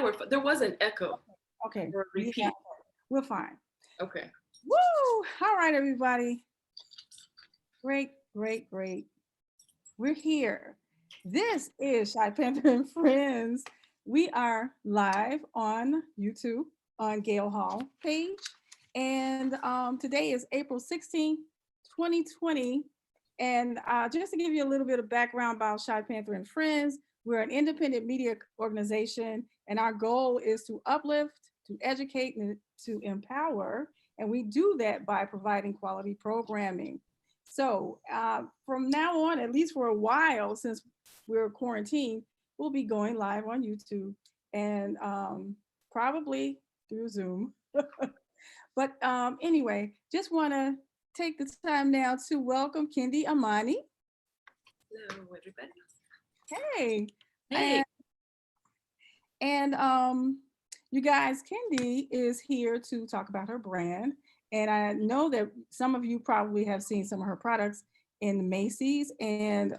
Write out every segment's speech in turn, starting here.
Now there was an echo Okay. or a repeat. Yeah, we're fine. Okay. Woo! All right, everybody. Great, great, great. We're here. This is Shypanther and Friends. We are live on YouTube on Gail Hall page. And today is April 16th, 2020. And just to give you a little bit of background about Shypanther and Friends, we're an independent media organization, and our goal is to uplift, to educate, and to empower. And we do that by providing quality programming. So from now on, at least for a while, since we're quarantined, we'll be going live on YouTube and probably through Zoom. But anyway, just want to take the time now to welcome Kendi, Amani. Hello, everybody. Hey. Hey. And you guys, Kendi is here to talk about her brand. And I know that some of you probably have seen some of her products in Macy's. And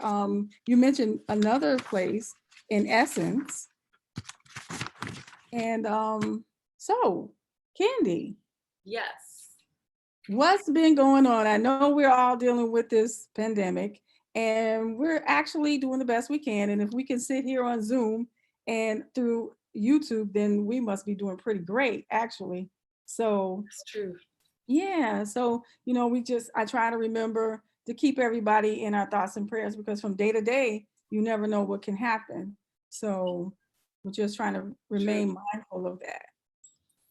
you mentioned another place in Essence. And so, Kendi. Yes. What's been going on? I know we're all dealing with this pandemic, and we're actually doing the best we can. And if we can sit here on Zoom and through YouTube, then we must be doing pretty great, actually. So That's true. yeah, so I try to remember to keep everybody in our thoughts and prayers, because from day to day, you never know what can happen. So we're just trying to remain mindful of that.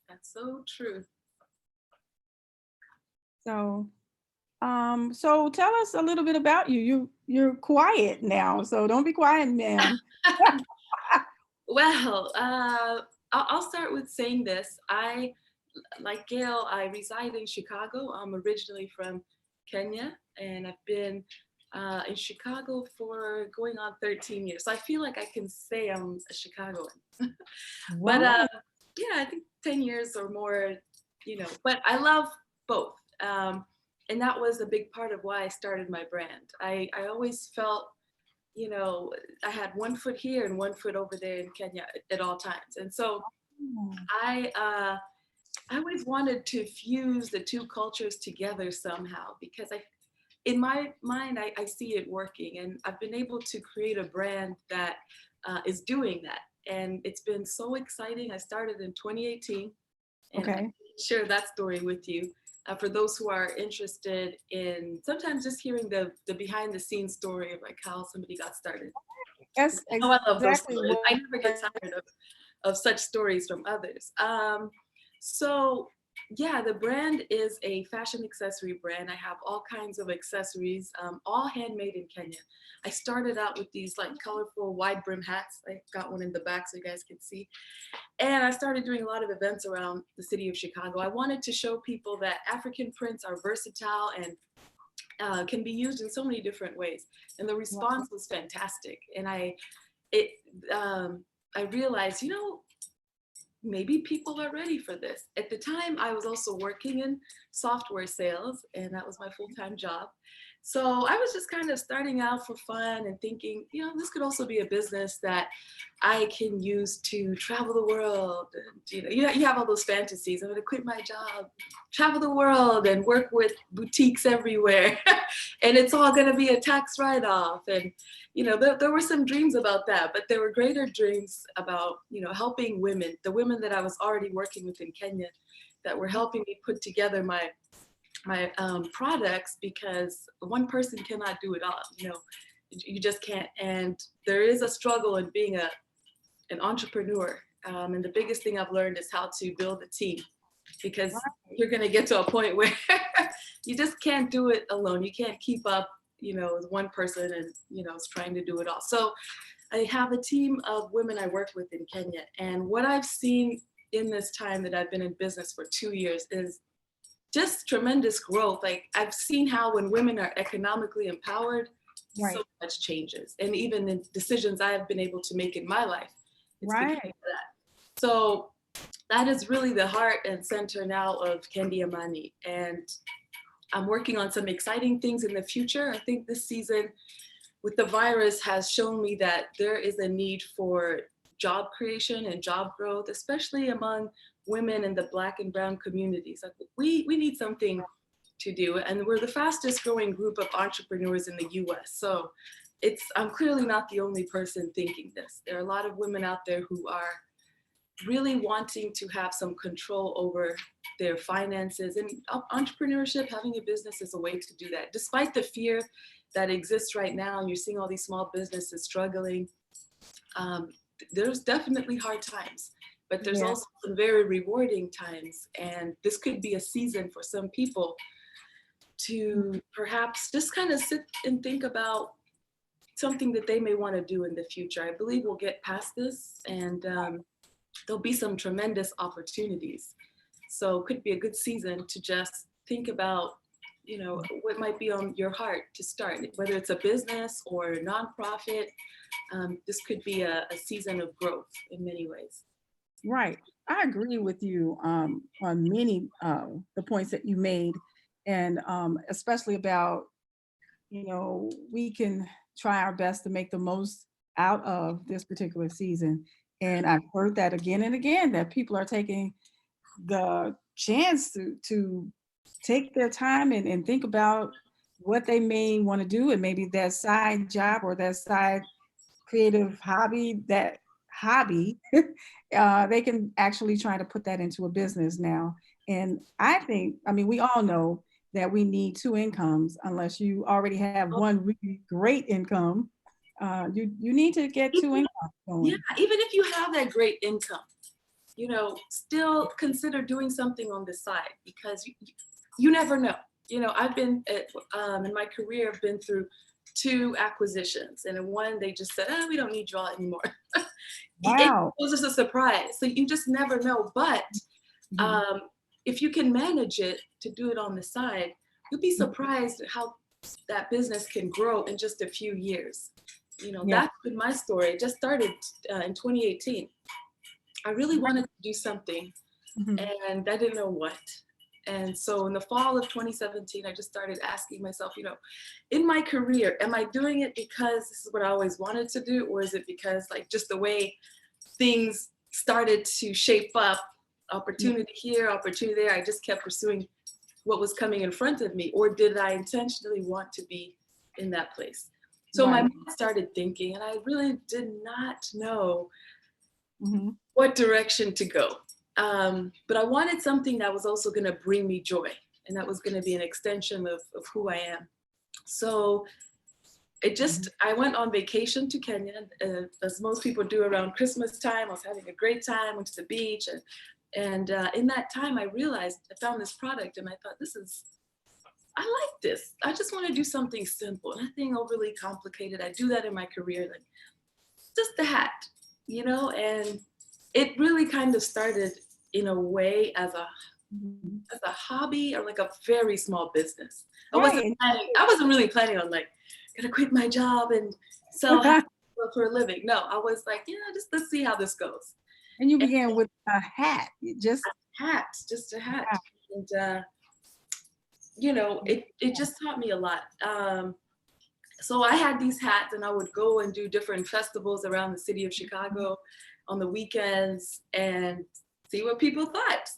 That's so true. So so tell us a little bit about you. You're quiet now, so don't be quiet, ma'am. Well, I'll start with saying this. Like Gail, I reside in Chicago. I'm originally from Kenya, and I've been in Chicago for going on 13 years. So I feel like I can say I'm a Chicagoan. But Wow. yeah, I think 10 years or more, but I love both. And that was a big part of why I started my brand. I always felt, I had one foot here and one foot over there in Kenya at all times. And so I always wanted to fuse the two cultures together somehow, because in my mind, I see it working, and I've been able to create a brand that is doing that. And it's been so exciting. I started in 2018, and I Okay. can share that story with you. For those who are interested in sometimes just hearing the behind the scenes story of like how somebody got started. That's Oh, I love those exactly stories. what I never get tired of such stories from others. So yeah, the brand is a fashion accessory brand. I have all kinds of accessories, all handmade in Kenya. I started out with these like colorful wide brim hats. I got one in the back so you guys can see. And I started doing a lot of events around the city of Chicago. I wanted to show people that African prints are versatile and can be used in so many different ways. And the response was fantastic. And it, I realized, maybe people are ready for this. At the time, I was also working in software sales, and that was my full-time job. So I was just kind of starting out for fun and thinking, this could also be a business that I can use to travel the world. And, you have all those fantasies. I'm going to quit my job, travel the world, and work with boutiques everywhere. And it's all going to be a tax write-off. And, there were some dreams about that, but there were greater dreams about, helping women, the women that I was already working with in Kenya, that were helping me put together my products, because one person cannot do it all. You just can't. And there is a struggle in being an entrepreneur. And the biggest thing I've learned is how to build a team, because you're going to get to a point where you just can't do it alone. You can't keep up, with one person and, is trying to do it all. So I have a team of women I work with in Kenya. And what I've seen in this time that I've been in business for 2 years is just tremendous growth. Like, I've seen how when women are economically empowered, so much changes. And even in decisions I have been able to make in my life, it's because of that. So that is really the heart and center now of Kendi Amani. And I'm working on some exciting things in the future. I think this season with the virus has shown me that there is a need for job creation and job growth, especially among women in the Black and brown communities. Like we need something to do, and we're the fastest growing group of entrepreneurs in the US. So I'm clearly not the only person thinking this. There are a lot of women out there who are really wanting to have some control over their finances, and entrepreneurship, having a business is a way to do that. Despite the fear that exists right now, and you're seeing all these small businesses struggling, there's definitely hard times, but there's also some very rewarding times. And this could be a season for some people to perhaps just kind of sit and think about something that they may want to do in the future. I believe we'll get past this, and there'll be some tremendous opportunities. So it could be a good season to just think about, what might be on your heart to start, whether it's a business or a nonprofit. This could be a season of growth in many ways. Right. I agree with you on many the points that you made, and especially about, we can try our best to make the most out of this particular season. And I've heard that again and again, that people are taking the chance to take their time and think about what they may want to do, and maybe that side job or that side creative hobby, they can actually try to put that into a business now. And I think, I mean, we all know that we need two incomes. Unless you already have one really great income, you need to get two incomes going. Yeah, even if you have that great income, still consider doing something on the side, because you never know. I've been in my career, I've been through 2 acquisitions, and in one they just said, "Oh, we don't need you all anymore." Wow. It was just a surprise. So you just never know. But if you can manage it to do it on the side, you'll be surprised at how that business can grow in just a few years. That's been my story. It just started in 2018. I really wanted to do something, and I didn't know what. And so in the fall of 2017, I just started asking myself, in my career, am I doing it because this is what I always wanted to do? Or is it because, like, just the way things started to shape up, opportunity here, opportunity there, I just kept pursuing what was coming in front of me? Or did I intentionally want to be in that place? So my mind started thinking, and I really did not know what direction to go. But I wanted something that was also going to bring me joy, and that was going to be an extension of who I am. So I went on vacation to Kenya, as most people do around Christmas time. I was having a great time, went to the beach, and in that time I realized I found this product, and I thought, I like this. I just want to do something simple, nothing overly complicated. I do that in my career, like just the hat, and it really kind of started in a way as a hobby, or like a very small business. I wasn't really planning on, like, gonna quit my job and sell hats for a living. No, I was like, let's see how this goes. And you began with a hat, just a hat. And it just taught me a lot. So I had these hats, and I would go and do different festivals around the city of Chicago on the weekends and see what people thought.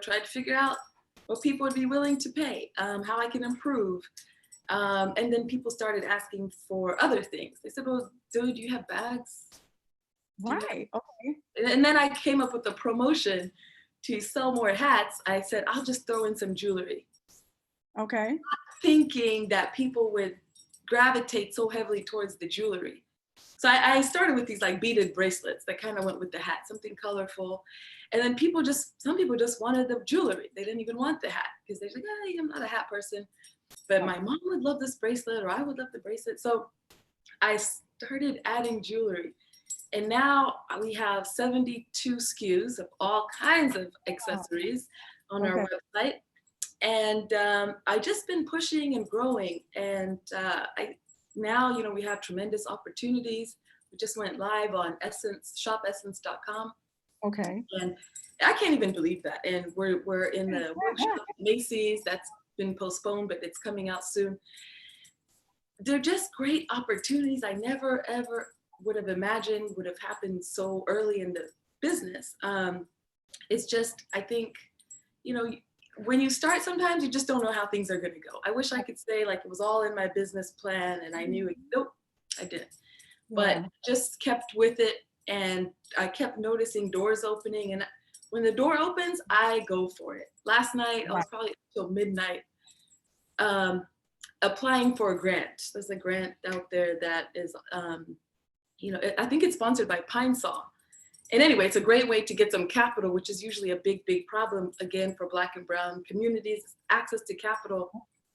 Try to figure out what people would be willing to pay, how I can improve. And then people started asking for other things. They said, "Well, do you have bags?" Right. Okay. And then I came up with a promotion to sell more hats. I said, "I'll just throw in some jewelry." Okay. Thinking that people would gravitate so heavily towards the jewelry. So I started with these, like, beaded bracelets that kind of went with the hat, something colorful. And then some people just wanted the jewelry. They didn't even want the hat, because they're like, I'm not a hat person, but my mom would love this bracelet, or I would love the bracelet. So I started adding jewelry. And now we have 72 SKUs of all kinds of accessories on our website. And I've just been pushing and growing. And now, we have tremendous opportunities. We just went live on shopessence.com. Okay. And I can't even believe that. And we're in the workshop at Macy's. That's been postponed, but it's coming out soon. They're just great opportunities I never, ever would have imagined would have happened so early in the business. It's just, I think, you know, when you start, sometimes you just don't know how things are going to go. I wish I could say like it was all in my business plan and I knew it. Nope, I didn't. But Yeah. just kept with it, and I kept noticing doors opening. And when the door opens, I go for it. Last night, I Right. was probably till midnight um, applying for a grant. There's a grant out there that is, I think it's sponsored by Pine Saw. And anyway, it's a great way to get some capital, which is usually a big, big problem, again, for Black and Brown communities. Access to capital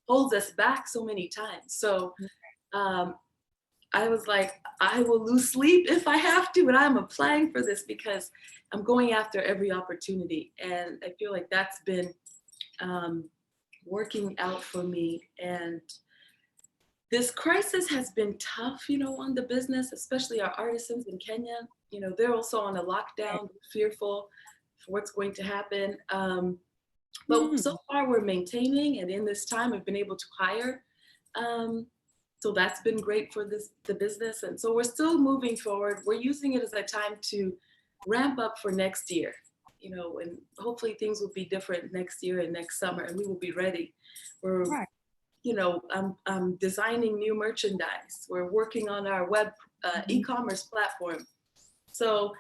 holds us back so many times. So um, I was like, I will lose sleep if I have to, and I'm applying for this because I'm going after every opportunity. And I feel like that's been um, working out for me. And this crisis has been tough, on the business, especially our artisans in Kenya. They're also on a lockdown, fearful for what's going to happen. But so far we're maintaining, and in this time we've been able to hire. So that's been great for the business. And so we're still moving forward. We're using it as a time to ramp up for next year, and hopefully things will be different next year and next summer, and we will be ready. We're Right. I'm designing new merchandise. We're working on our web e-commerce platform. So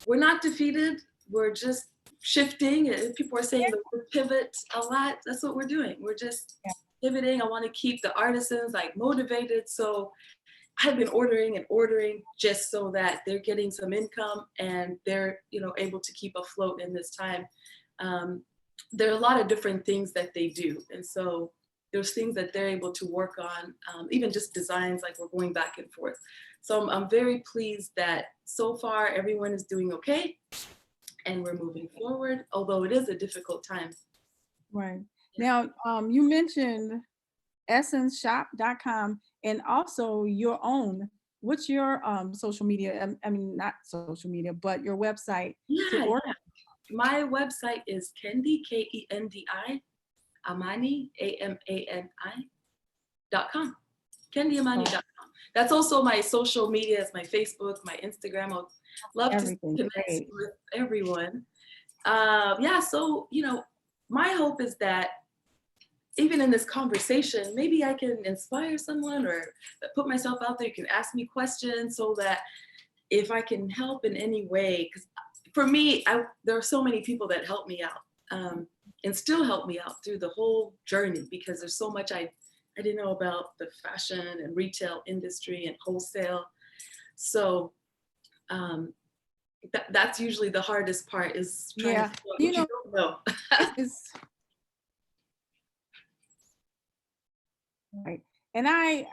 we're not defeated. We're just shifting. People are saying the word pivot a lot. That's what we're doing. We're just pivoting. I want to keep the artisans like motivated. So I've been ordering and ordering just so that they're getting some income and they're able to keep afloat in this time. There are a lot of different things that they do, and so there's things that they're able to work on, even just designs, like we're going back and forth. So I'm very pleased that so far everyone is doing okay and we're moving forward, although it is a difficult time. Right. Now, you mentioned essenceshop.com and also your own. What's your social media? I mean, not social media, but your website to Yeah, order? yeah. My website is Kendi, Kendi, Amani, AMANI.com. KendiAmani.com. That's also my social media, it's my Facebook, my Instagram. I'll love to Everything. connect Great. with everyone. So, my hope is that even in this conversation, maybe I can inspire someone or put myself out there. You can ask me questions so that if I can help in any way, because for me, there are so many people that help me out and still help me out through the whole journey, because there's so much I didn't know about the fashion and retail industry and wholesale. So that's usually the hardest part, is trying to figure out what you don't know. It's right. And I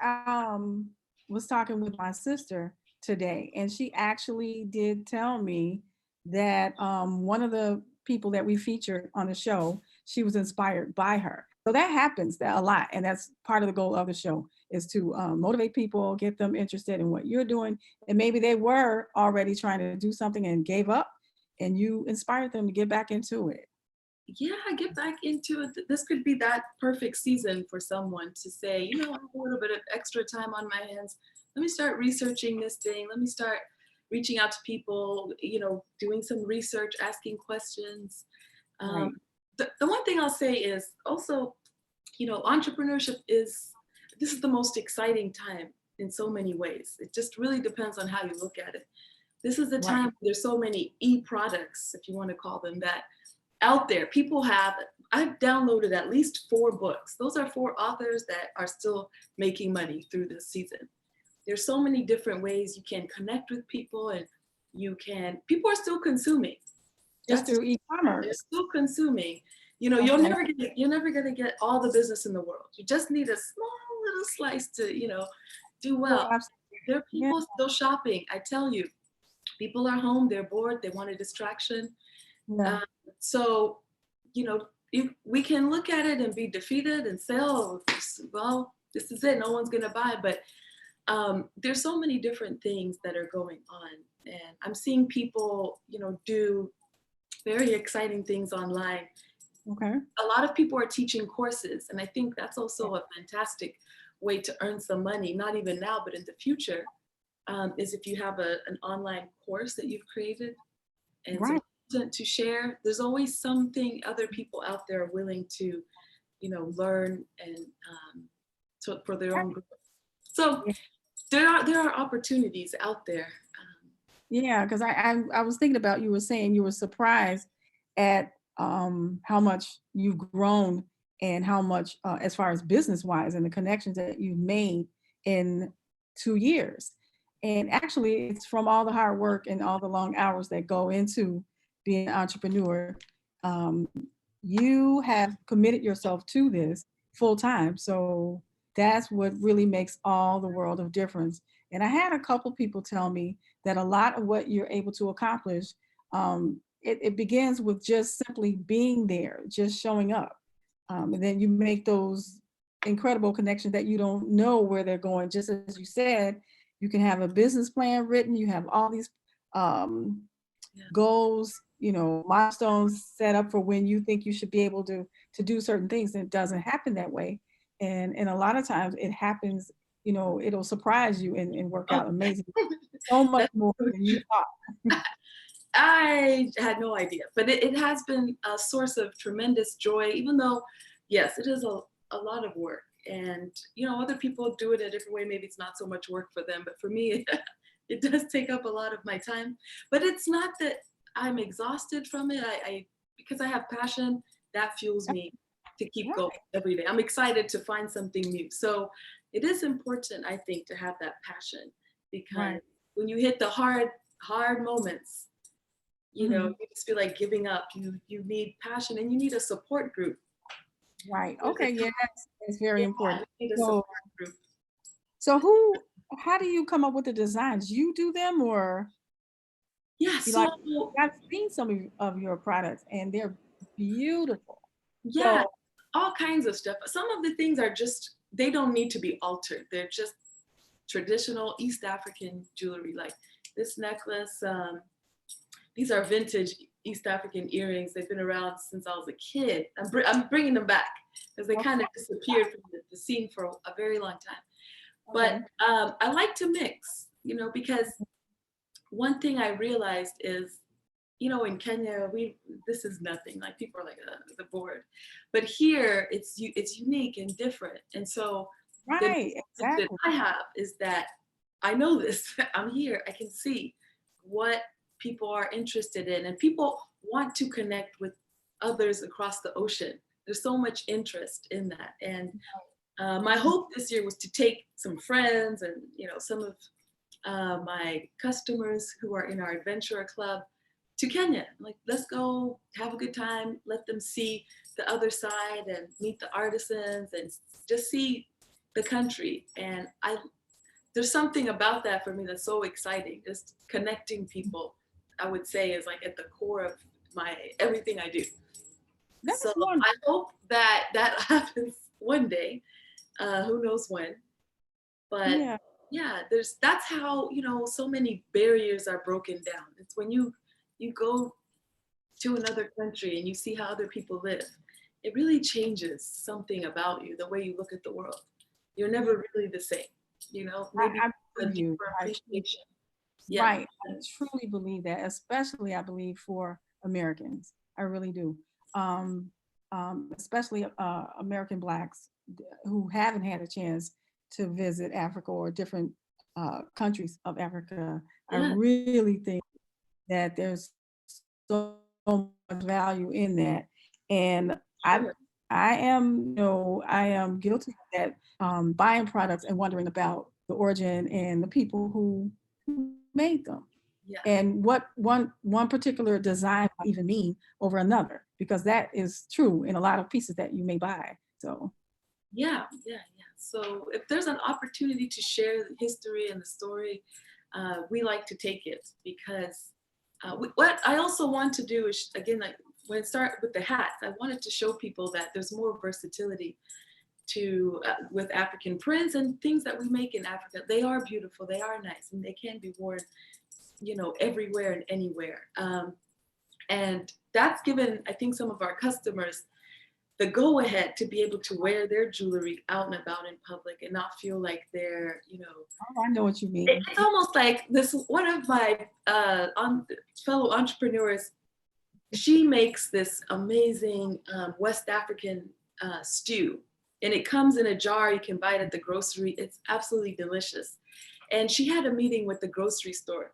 was talking with my sister today, and she actually did tell me that one of the people that we featured on the show, she was inspired by her. So that happens a lot, and that's part of the goal of the show, is to motivate people, get them interested in what you're doing, and maybe they were already trying to do something and gave up, and you inspired them to get back into it. Yeah, get back into it. This could be that perfect season for someone to say, I have a little bit of extra time on my hands. Let me start researching this thing. Let me start reaching out to people, doing some research, asking questions. Right. The one thing I'll say is also, entrepreneurship this is the most exciting time in so many ways. It just really depends on how you look at it. This is the Right. time there's so many e-products, if you want to call them that, out there. I've downloaded at least 4 books. Those are 4 authors that are still making money through this season. There's so many different ways you can connect with people, and people are still consuming. Just through They're e-commerce. still consuming. You're never gonna get all the business in the world. You just need a small little slice to, do Oh, well. absolutely. There are Yeah. people still shopping. I tell you, people are home, they're bored, they want a distraction. Yeah. So, we can look at it and be defeated and say, oh, well, this is it, no one's gonna buy. But there's so many different things that are going on. And I'm seeing people, do very exciting things online. Okay. A lot of people are teaching courses, and I think that's also a fantastic way to earn some money, not even now, but in the future. is if you have an online course that you've created and some Right. content to share. There's always something other people out there willing to, learn and for their own growth. So Yeah. there are opportunities out there. Yeah, because I was thinking about, you were saying you were surprised at how much you've grown and how much as far as business wise and the connections that you've made in 2 years. And actually, it's from all the hard work and all the long hours that go into being an entrepreneur. Um, you have committed yourself to this full time. So that's what really makes all the world of difference. And I had a couple people tell me that a lot of what you're able to accomplish, it begins with just simply being there, just showing up. And then you make those incredible connections that you don't know where they're going. Just as you said, you can have a business plan written, you have all these um, Yeah. goals, milestones set up for when you think you should be able to do certain things, and it doesn't happen that way. And a lot of times it happens, it'll surprise you and work Oh, out amazing, so much that's more so than you true. thought. I had no idea, but it has been a source of tremendous joy, even though, yes, it is a lot of work. And, other people do it a different way. Maybe it's not so much work for them, but for me, it does take up a lot of my time. But it's not that I'm exhausted from it. Because I have passion, that fuels me to keep going Right, every day. I'm excited to find something new. So it is important, I think, to have that passion because right. when you hit the hard moments, Hmm. you just feel like giving up. You need passion and you need a support group. Right. There's a Okay. Yeah, that's very Yeah, important. you need a So, support group. so how do you come up with the designs? You do them, or Yeah, you so like? I've seen some of your products, and they're beautiful. yeah, So, all kinds of stuff. Some of the things are just they don't need to be altered. They're just traditional East African jewelry, like this necklace. These are vintage East African earrings. They've been around since I was a kid. I'm bringing them back because they kind of okay, disappeared from the scene for a very long time. But okay, I like to mix, because one thing I realized is, in Kenya, this is nothing. Like people are like the board, but here it's unique and different. And so the right, advantage that exactly. I have is that I know this. I'm here. I can see what people are interested in, and people want to connect with others across the ocean. There's so much interest in that, and my hope this year was to take some friends and some of my customers who are in our adventurer club to Kenya. Like, let's go have a good time. Let them see the other side and meet the artisans and just see the country. And there's something about that for me that's so exciting. Just connecting people, I would say, is like at the core of my everything I do. So That's wonderful. I hope that that happens one day. Who knows when? But Yeah. yeah, that's how so many barriers are broken down. It's when you go to another country and you see how other people live. It really changes something about you, the way you look at the world. You're Yeah, never really the same, maybe I a believe you. deeper I truly, appreciation. Yeah. right. I truly believe that, especially I believe for Americans. I really do. Um, Especially American Blacks who haven't had a chance to visit Africa or different countries of Africa. I Yeah, really think that there's so much value in that. And I sure. I am, I am guilty of that, buying products and wondering about the origin and the people who made them. Yeah. And what one particular design might even mean over another, because that is true in a lot of pieces that you may buy. So Yeah, yeah, yeah. So if there's an opportunity to share the history and the story, we like to take it because what I also want to do is, again, like when it started with the hats, I wanted to show people that there's more versatility to with African prints and things that we make in Africa. They are beautiful, they are nice, and they can be worn, everywhere and anywhere. And that's given, I think, some of our customers the go ahead to be able to wear their jewelry out and about in public and not feel like they're, you know, Oh, I know what you mean. it's almost like this. One of my fellow entrepreneurs, she makes this amazing West African stew, and it comes in a jar. You can buy it at the grocery. It's absolutely delicious. And she had a meeting with the grocery store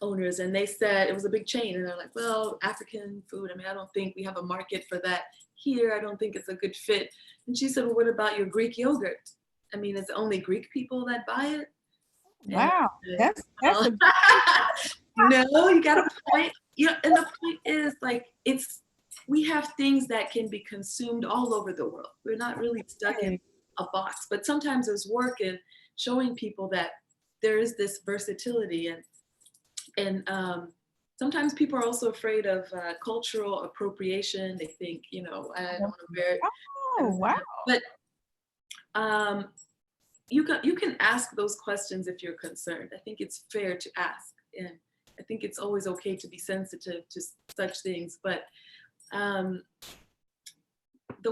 owners, and they said it was a big chain, and they're like, well, African food, I mean, I don't think we have a market for that here. I don't think it's a good fit. And she said, well, what about your Greek yogurt? I mean, it's only Greek people that buy it. And Wow, that's a no, you got a point. You know, and the point is, like, it's, we have things that can be consumed all over the world. We're not really stuck in a box, but sometimes there's work in showing people that there is this versatility, and sometimes people are also afraid of cultural appropriation. They think, you know, I don't want to wear it. Oh, wow. But you can ask those questions if you're concerned. I think it's fair to ask, and I think it's always okay to be sensitive to such things. But the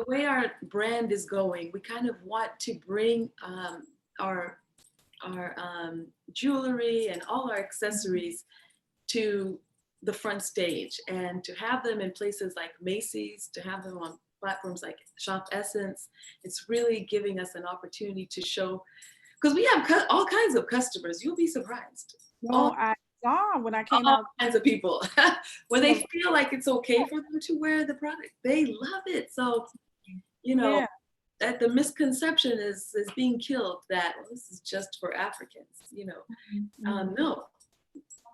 way our brand is going, we kind of want to bring our jewelry and all our accessories to the front stage, and to have them in places like Macy's, to have them on platforms like Shop Essence. It's really giving us an opportunity to show, because we have all kinds of customers. You'll be surprised. No, I saw when I came All out. kinds of people where they feel like it's okay for them to wear the product. They love it. So, you know, Yeah. that the misconception is being killed that, well, this is just for Africans, you know. No.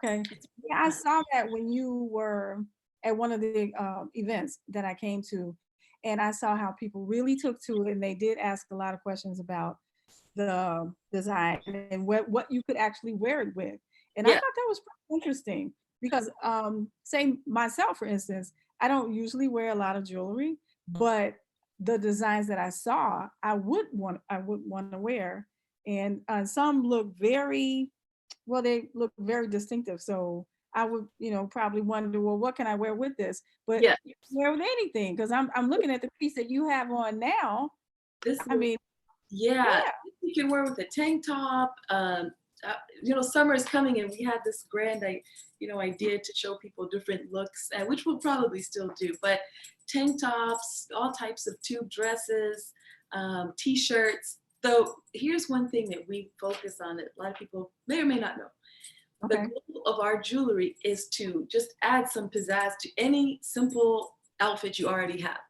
Okay. Yeah, I saw that when you were at one of the events that I came to, and I saw how people really took to it, and they did ask a lot of questions about the design and what you could actually wear it with. And I Yeah. thought that was pretty interesting because, say myself, for instance, I don't usually wear a lot of jewelry, but the designs that I saw, I would want to wear, and some look very well. They look very distinctive. So I would, probably wonder, well, what can I wear with this? But Yeah. you can wear with anything, because I'm looking at the piece that you have on now. This I mean, yeah, yeah. you can wear with a tank top. You know, summer is coming, and we had this grand, idea to show people different looks, and which we'll probably still do. But tank tops, all types of tube dresses, t-shirts. Though here's one thing that we focus on that a lot of people may or may not know. The Okay. goal of our jewelry is to just add some pizzazz to any simple outfit you already have.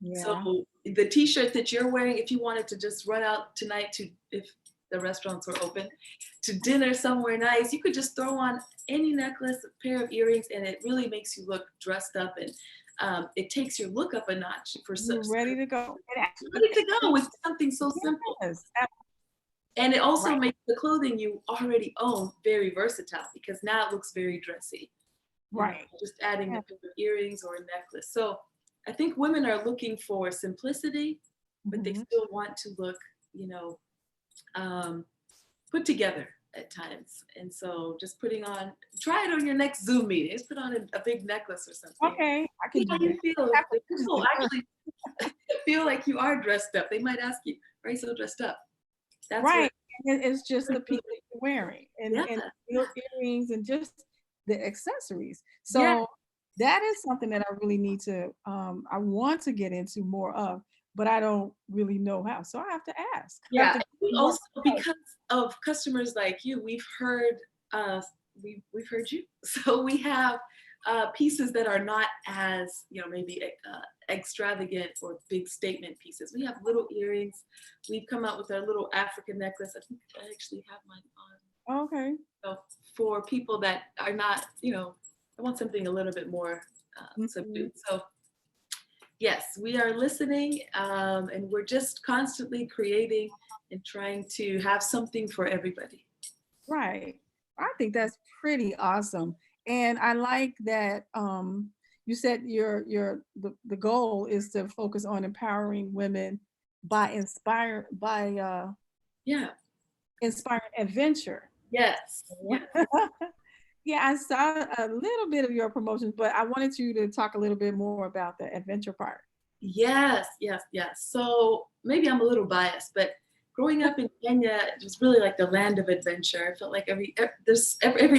Yeah. So the t-shirt that you're wearing, if you wanted to just run out tonight to, if the restaurants were open, to dinner somewhere nice, you could just throw on any necklace, a pair of earrings, and it really makes you look dressed up, and it takes your look up a notch for You're ready to go. ready to go with something so simple. Yes. And it also Right. makes the clothing you already own very versatile, because now it looks very dressy. Right. Just adding a pair of earrings or a necklace. So I think women are looking for simplicity, but they still want to look, put together at times. And so just try it on your next Zoom meeting. Just put on a big necklace or something. Okay, I can See how do you feel. that. If people actually feel like you are dressed up, they might ask you, "Why are you so dressed up?" That's Right. And it's just the piece that you're wearing, Yeah. and your earrings, and just the accessories. Yeah. So that is something that I really need to, I want to get into more of, but I don't really know how. So I have to ask. I have Yeah. to We work also, because of customers like you, we've heard we've heard you. So we have pieces that are not as, maybe extravagant or big statement pieces. We have little earrings. We've come out with our little African necklace. I think I actually have mine on. Okay. So for people that are not, I want something a little bit more subdued. So yes, we are listening, and we're just constantly creating and trying to have something for everybody. Right. I think that's pretty awesome. And I like that, you said the goal is to focus on empowering women by Yeah. inspiring adventure. Yes. Yeah. Yeah, I saw a little bit of your promotions, but I wanted you to talk a little bit more about the adventure part. Yes, yes, yes. So maybe I'm a little biased, but growing up in Kenya, it was really like the land of adventure. I felt like every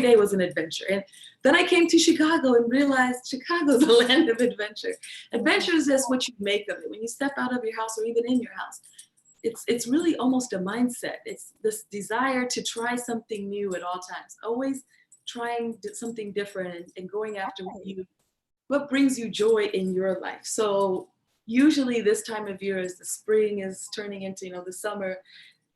day was an adventure. And then I came to Chicago and realized Chicago's a land of adventure. Adventure is just what you make of it. When you step out of your house or even in your house, it's really almost a mindset. It's this desire to try something new at all times, always trying something different and going after what brings you joy in your life. So usually this time of year, as the spring is turning into, the summer,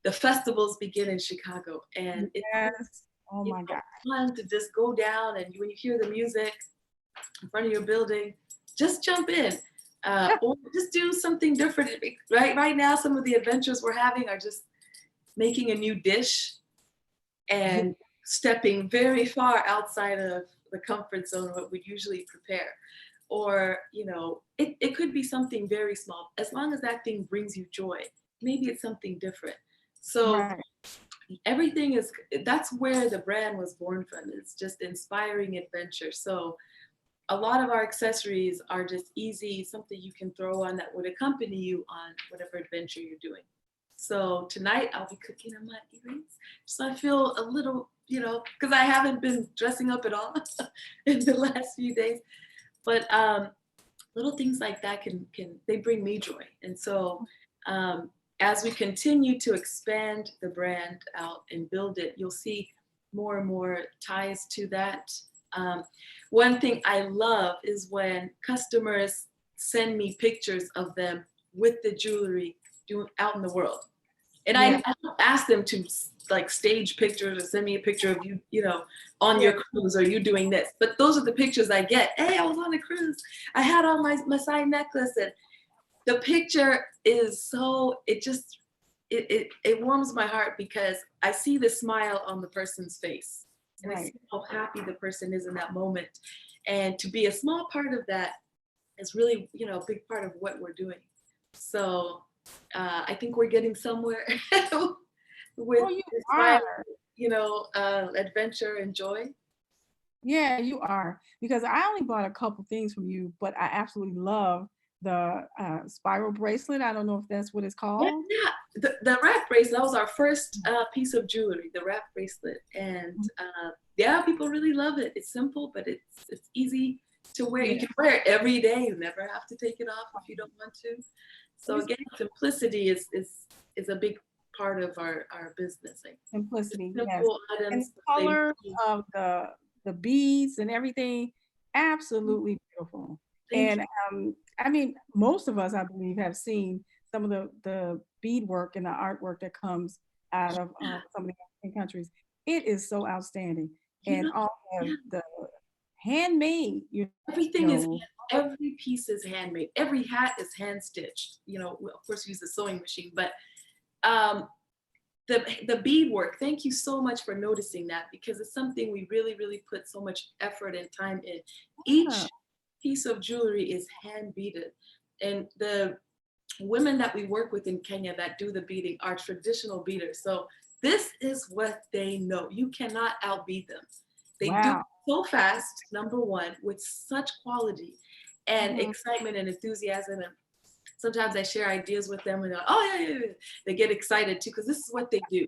the festivals begin in Chicago, and it's Yes. Oh my God. fun to just go down, and when you hear the music in front of your building, just jump in. Or just do something different. Right now, some of the adventures we're having are just making a new dish and stepping very far outside of the comfort zone of what we usually prepare. Or, it could be something very small. As long as that thing brings you joy, maybe it's something different. So Right. everything that's where the brand was born from. It's just inspiring adventure. So a lot of our accessories are just easy, something you can throw on that would accompany you on whatever adventure you're doing. So tonight I'll be cooking on my earrings. So I feel a little, because I haven't been dressing up at all in the last few days. But little things like that can they bring me joy. And so as we continue to expand the brand out and build it, you'll see more and more ties to that. Um, One thing I love is when customers send me pictures of them with the jewelry out in the world. And Yeah. I don't ask them to like stage pictures or send me a picture of you, on Yeah. your cruise or you doing this. But those are the pictures I get. Hey, I was on a cruise. I had on my side necklace, and the picture is so it warms my heart because I see the smile on the person's face, and I see Right. how happy the person is in that moment. And to be a small part of that is really, a big part of what we're doing. So I think we're getting somewhere with Oh, you inspiring, are. adventure and joy. Yeah, you are. Because I only bought a couple things from you, but I absolutely love the spiral bracelet. I don't know if that's what it's Yeah, called. yeah. The wrap bracelet, that was our first piece of jewelry, the wrap bracelet. And yeah, people really love it. It's simple, but it's easy to wear. You Yeah. can wear it every day. You never have to take it off if you don't want to. So It's again, simplicity is a big part of our business. Like simplicity, yes. simple And the items, but they color mean. of the beads and everything, absolutely beautiful. Thank And I mean, most of us, I believe, have seen some of the beadwork and the artwork that comes out of some of the African countries. It is so outstanding. you. And all Yeah, the handmade, everything is know, every piece is handmade. Every hat is hand stitched. Of course, we use a sewing machine, but um, the beadwork. Thank you so much for noticing that because it's something we really, really put so much effort and time in. yeah, Each piece of jewelry is hand beaded, and the women that we work with in Kenya that do the beading are traditional beaders. So this is what they know. You cannot outbeat them. They do it wow. so fast, number one, with such quality and Mhm. excitement and enthusiasm. And sometimes I share ideas with them and they're like, oh, yeah, yeah, yeah. They get excited too because this is what they do.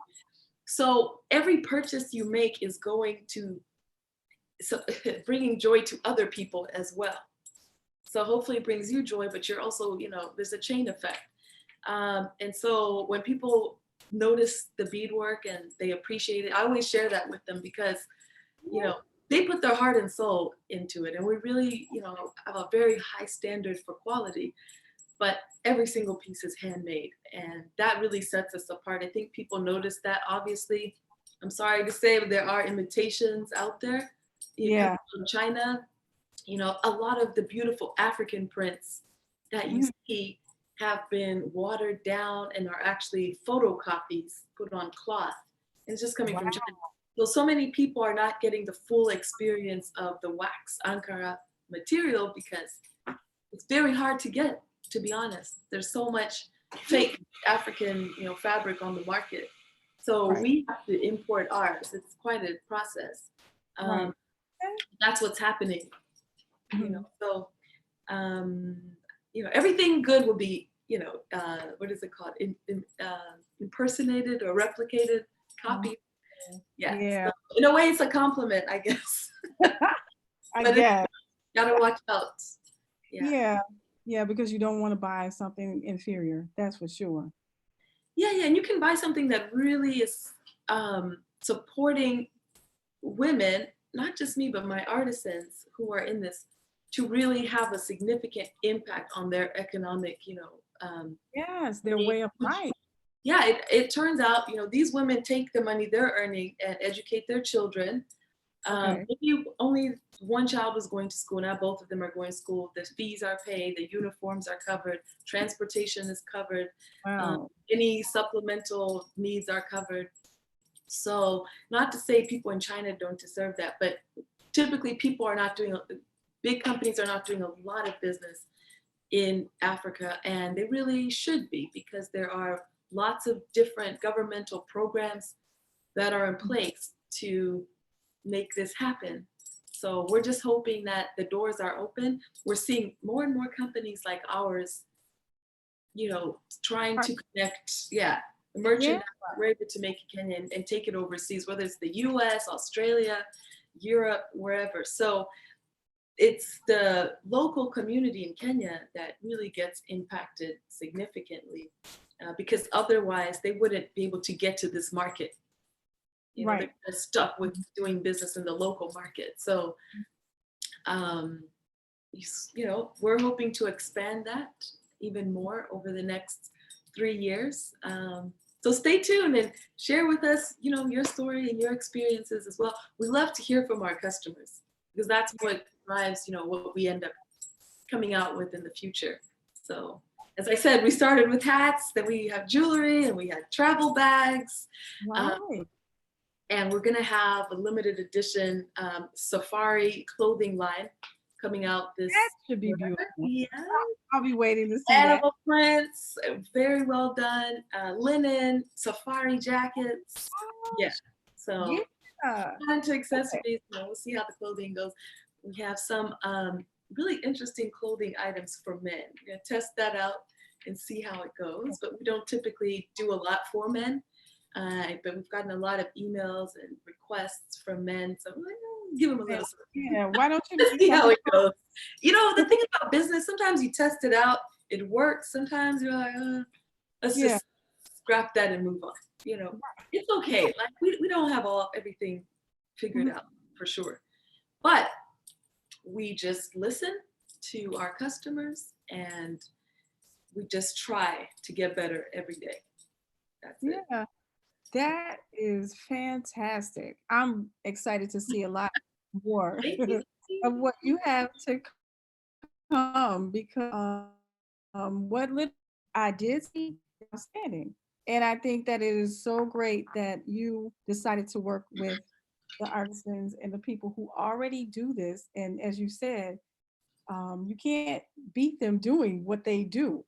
So every purchase you make is going to so bringing joy to other people as well. So hopefully it brings you joy, but you're also, there's a chain effect. And so when people notice the beadwork and they appreciate it, I always share that with them because, you know, they put their heart and soul into it. And we really, have a very high standard for quality, but every single piece is handmade. And that really sets us apart. I think people notice that. Obviously, I'm sorry to say, but there are imitations out there. It comes Yeah. from China. A lot of the beautiful African prints that you Mhm. see have been watered down and are actually photocopies put on cloth. And it's just coming from Wow. China. So many people are not getting the full experience of the wax Ankara material because it's very hard to get, to be honest. There's so much fake African, fabric on the market. So Right. we have to import ours. It's quite a process. Right. Um, that's what's happening. Mhm. So um, everything good will be, what is it called? Impersonated or replicated, Oh, copy. Yeah. yeah, So in a way, it's a compliment, I guess. I But it's guess. gotta watch out. Yeah. Yeah, yeah, because you don't want to buy something inferior. That's for sure. Yeah, yeah. And you can buy something that really is supporting women, not just me, but my artisans who are in this, to really have a significant impact on their economic, Yes, their a way of huge- life. yeah, it turns out, these women take the money they're earning and educate their children. Okay. Maybe only one child was going to school. Now both of them are going to school. The fees are paid. The uniforms are covered. Transportation is covered. Um, Wow. any supplemental needs are covered. So, not to say people in China don't deserve that, but typically people are not doing, big companies are not doing a lot of business in Africa, and they really should be, because there are lots of different governmental programs that are in place to make this happen. So we're just hoping that the doors are open. We're seeing more and more companies like ours, trying to connect, yeah, the Yeah, merchandise we're able to make in Kenya and take it overseas, whether it's the US, Australia, Europe, wherever. So it's the local community in Kenya that really gets impacted significantly, because otherwise they wouldn't be able to get to this market. They're right. kind of stuck with doing business in the local market. So, um, we're hoping to expand that even more over the next 3 years. So stay tuned and share with us, your story and your experiences as well. We love to hear from our customers, because that's what drives, what we end up coming out with in the future. So, as I said, we started with hats, then we have jewelry, and we had travel bags. Um, Right. and we're going to have a limited edition safari clothing line coming out That this should be year. beautiful. Yeah. I'll be waiting to see that. Animal prints, very well done. Linen, safari jackets. Oh, Yeah. So yeah. on to Okay. accessories. We'll see how the clothing goes. We have some really interesting clothing items for men. We're gonna test that out and see how it goes. But we don't typically do a lot for men. But we've gotten a lot of emails and requests from men. So I'm like, "Oh, give them a Yeah. little Yeah. Why don't you Let's make see how something? it goes." The thing about business, sometimes you test it out, it works. Sometimes you're like, let's Yeah. just scrap that and move on. It's okay. Like we don't have everything figured Mhm. out for sure. But we just listen to our customers, and we just try to get better every day. That's it. Yeah. That is fantastic. I'm excited to see a lot more Thank you. of what you have to come because what little I did see is outstanding. And I think that it is so great that you decided to work with the artisans and the people who already do this. And as you said, you can't beat them doing what they do.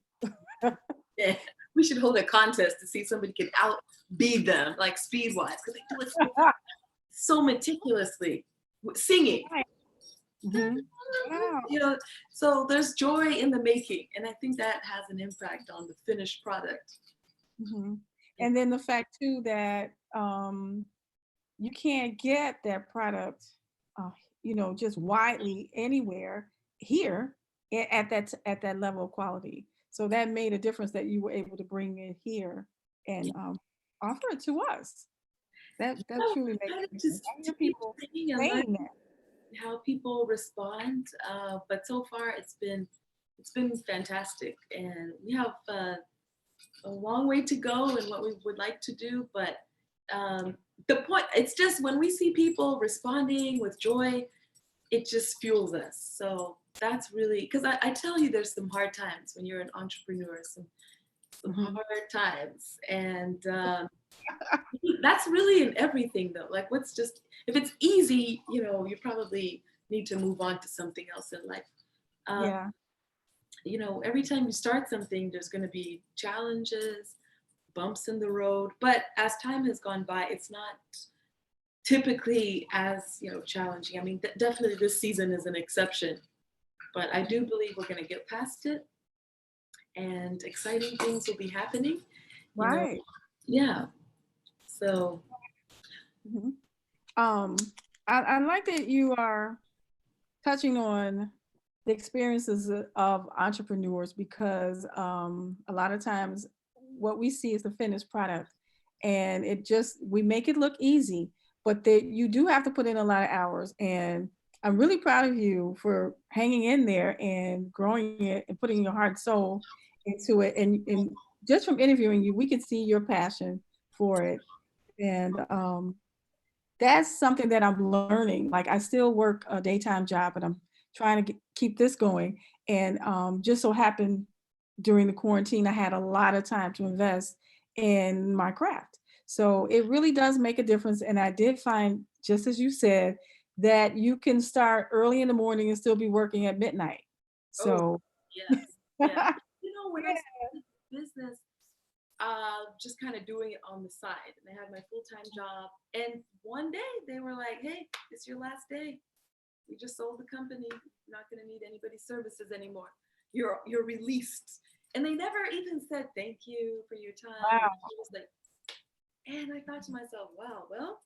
Yeah. We should hold a contest to see if somebody can outbeat them, like speed wise, because they do it so meticulously, singing. Right. Mhm. Wow. you know so there's joy in the making, and I think that has an impact on the finished product. Mhm. Yeah. And then the fact too that you can't get that product, uh, just widely anywhere here at that level of quality. So that made a difference that you were able to bring it here and offer it to us. That truly makes Kind a of difference. just I to hear keep people singing and learn saying that. how people respond, but so far it's been fantastic, and we have a long way to go in what we would like to do. But the point, it's just when we see people responding with joy, it just fuels us. So that's really, because I tell you, there's some hard times when you're an entrepreneur, some Mhm. hard times. And that's really in everything though. Like what's just, if it's easy, you probably need to move on to something else in life. Um, Yeah. every time you start something, there's going to be challenges, bumps in the road. But as time has gone by, it's not typically as challenging. I mean, definitely this season is an exception, but I do believe we're going to get past it. and exciting things will be happening. You know, Right. yeah. So, Mhm. Um, I like that you are touching on the experiences of entrepreneurs because a lot of times what we see is the finished product and it just we make it look easy, but that you do have to put in a lot of hours. And I'm really proud of you for hanging in there and growing it and putting your heart and soul into it. And just from interviewing you, we can see your passion for it. And that's something that I'm learning. Like I still work a daytime job, but I'm trying to keep this going. And just so happened during the quarantine, I had a lot of time to invest in my craft. So it really does make a difference. And I did find, just as you said, that you can start early in the morning and still be working at midnight. oh, So yes, yeah. yeah. You know, when I started business, just kind of doing it on the side, and I had my full-time job. And one day they were like, "Hey, it's your last day. We just sold the company. You're not going to need anybody's services anymore. You're released." And they never even said thank you for your time. Or Wow. it was like, and I thought to myself, wow, well,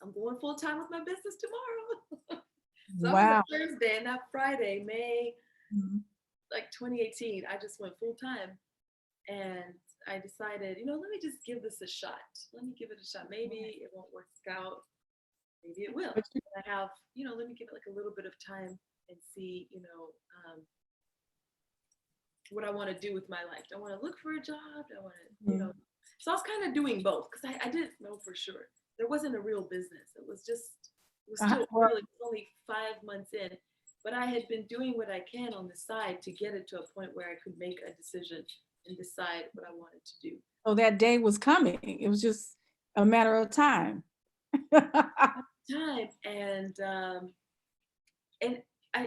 I'm going full time with my business tomorrow. So that was Wow. a Thursday, and that Friday, May Mhm. like 2018, I just went full time, and I decided, let me just give this a shot. Let me give it a shot. Maybe it won't work out. Maybe it will. But you, I have, let me give it like a little bit of time and see, what I want to do with my life. Do I want to look for a job? Do I want to, mhm. So I was kind of doing both because I didn't know for sure. There wasn't a real business. It was still Well, early, only 5 months in. But I had been doing what I can on the side to get it to a point where I could make a decision and decide what I wanted to do. so that day was coming. It was just a matter of time. Time and